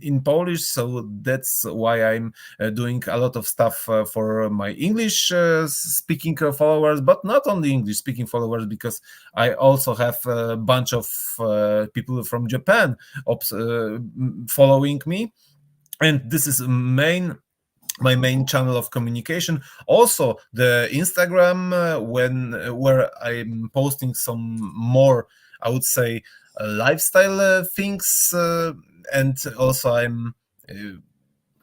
[SPEAKER 2] in Polish. So that's why I'm doing a lot of stuff for my English speaking followers, but not only English speaking followers, because I also have a bunch of people from Japan following me, and this is my main channel of communication. Also the Instagram, where I'm posting some more, I would say, lifestyle things, and also I'm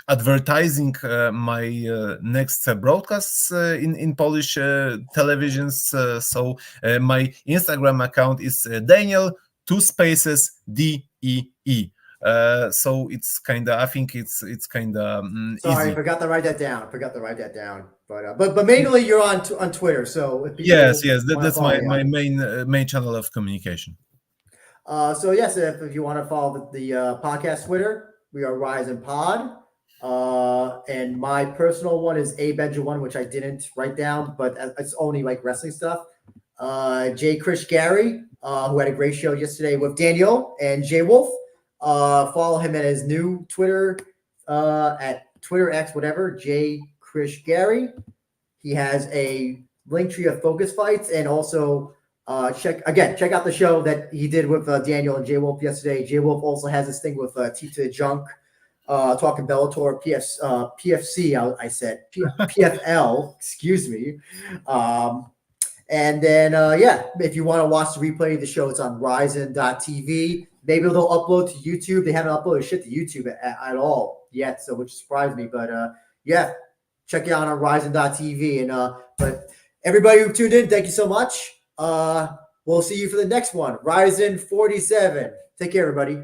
[SPEAKER 2] advertising my next broadcasts in Polish televisions. So my Instagram account is Daniel, two spaces, DEE. So it's kind of, I think it's kind of
[SPEAKER 1] Sorry, I
[SPEAKER 2] easy.
[SPEAKER 1] forgot to write that down. I forgot to write that down. But mainly you're on Twitter. So if
[SPEAKER 2] Yes,
[SPEAKER 1] people
[SPEAKER 2] yes,
[SPEAKER 1] want to
[SPEAKER 2] that's
[SPEAKER 1] follow
[SPEAKER 2] my
[SPEAKER 1] you,
[SPEAKER 2] main channel of communication.
[SPEAKER 1] so yes, if you want to follow the podcast Twitter, we are Rizin Pod. And my personal one is A Benja one, which I didn't write down, but it's only like wrestling stuff. J. Chris Gary, who had a great show yesterday with Daniel and Jay Wolf. Follow him at his new Twitter, at Twitter X, whatever, J. Chris Gary. He has a link tree of focus fights, and also check out the show that he did with Daniel and Jay Wolf yesterday. Jay Wolf also has this thing with Tita Junk, talking Bellator, PFC. I said PFL. Excuse me. And then, if you want to watch the replay of the show, it's on Rizin.tv. Maybe they'll upload to YouTube. They haven't uploaded shit to YouTube at all yet, so which surprised me. But check it out on Rizin.tv. And but everybody who tuned in, thank you so much. We'll see you for the next one. Rizin 47. Take care, everybody.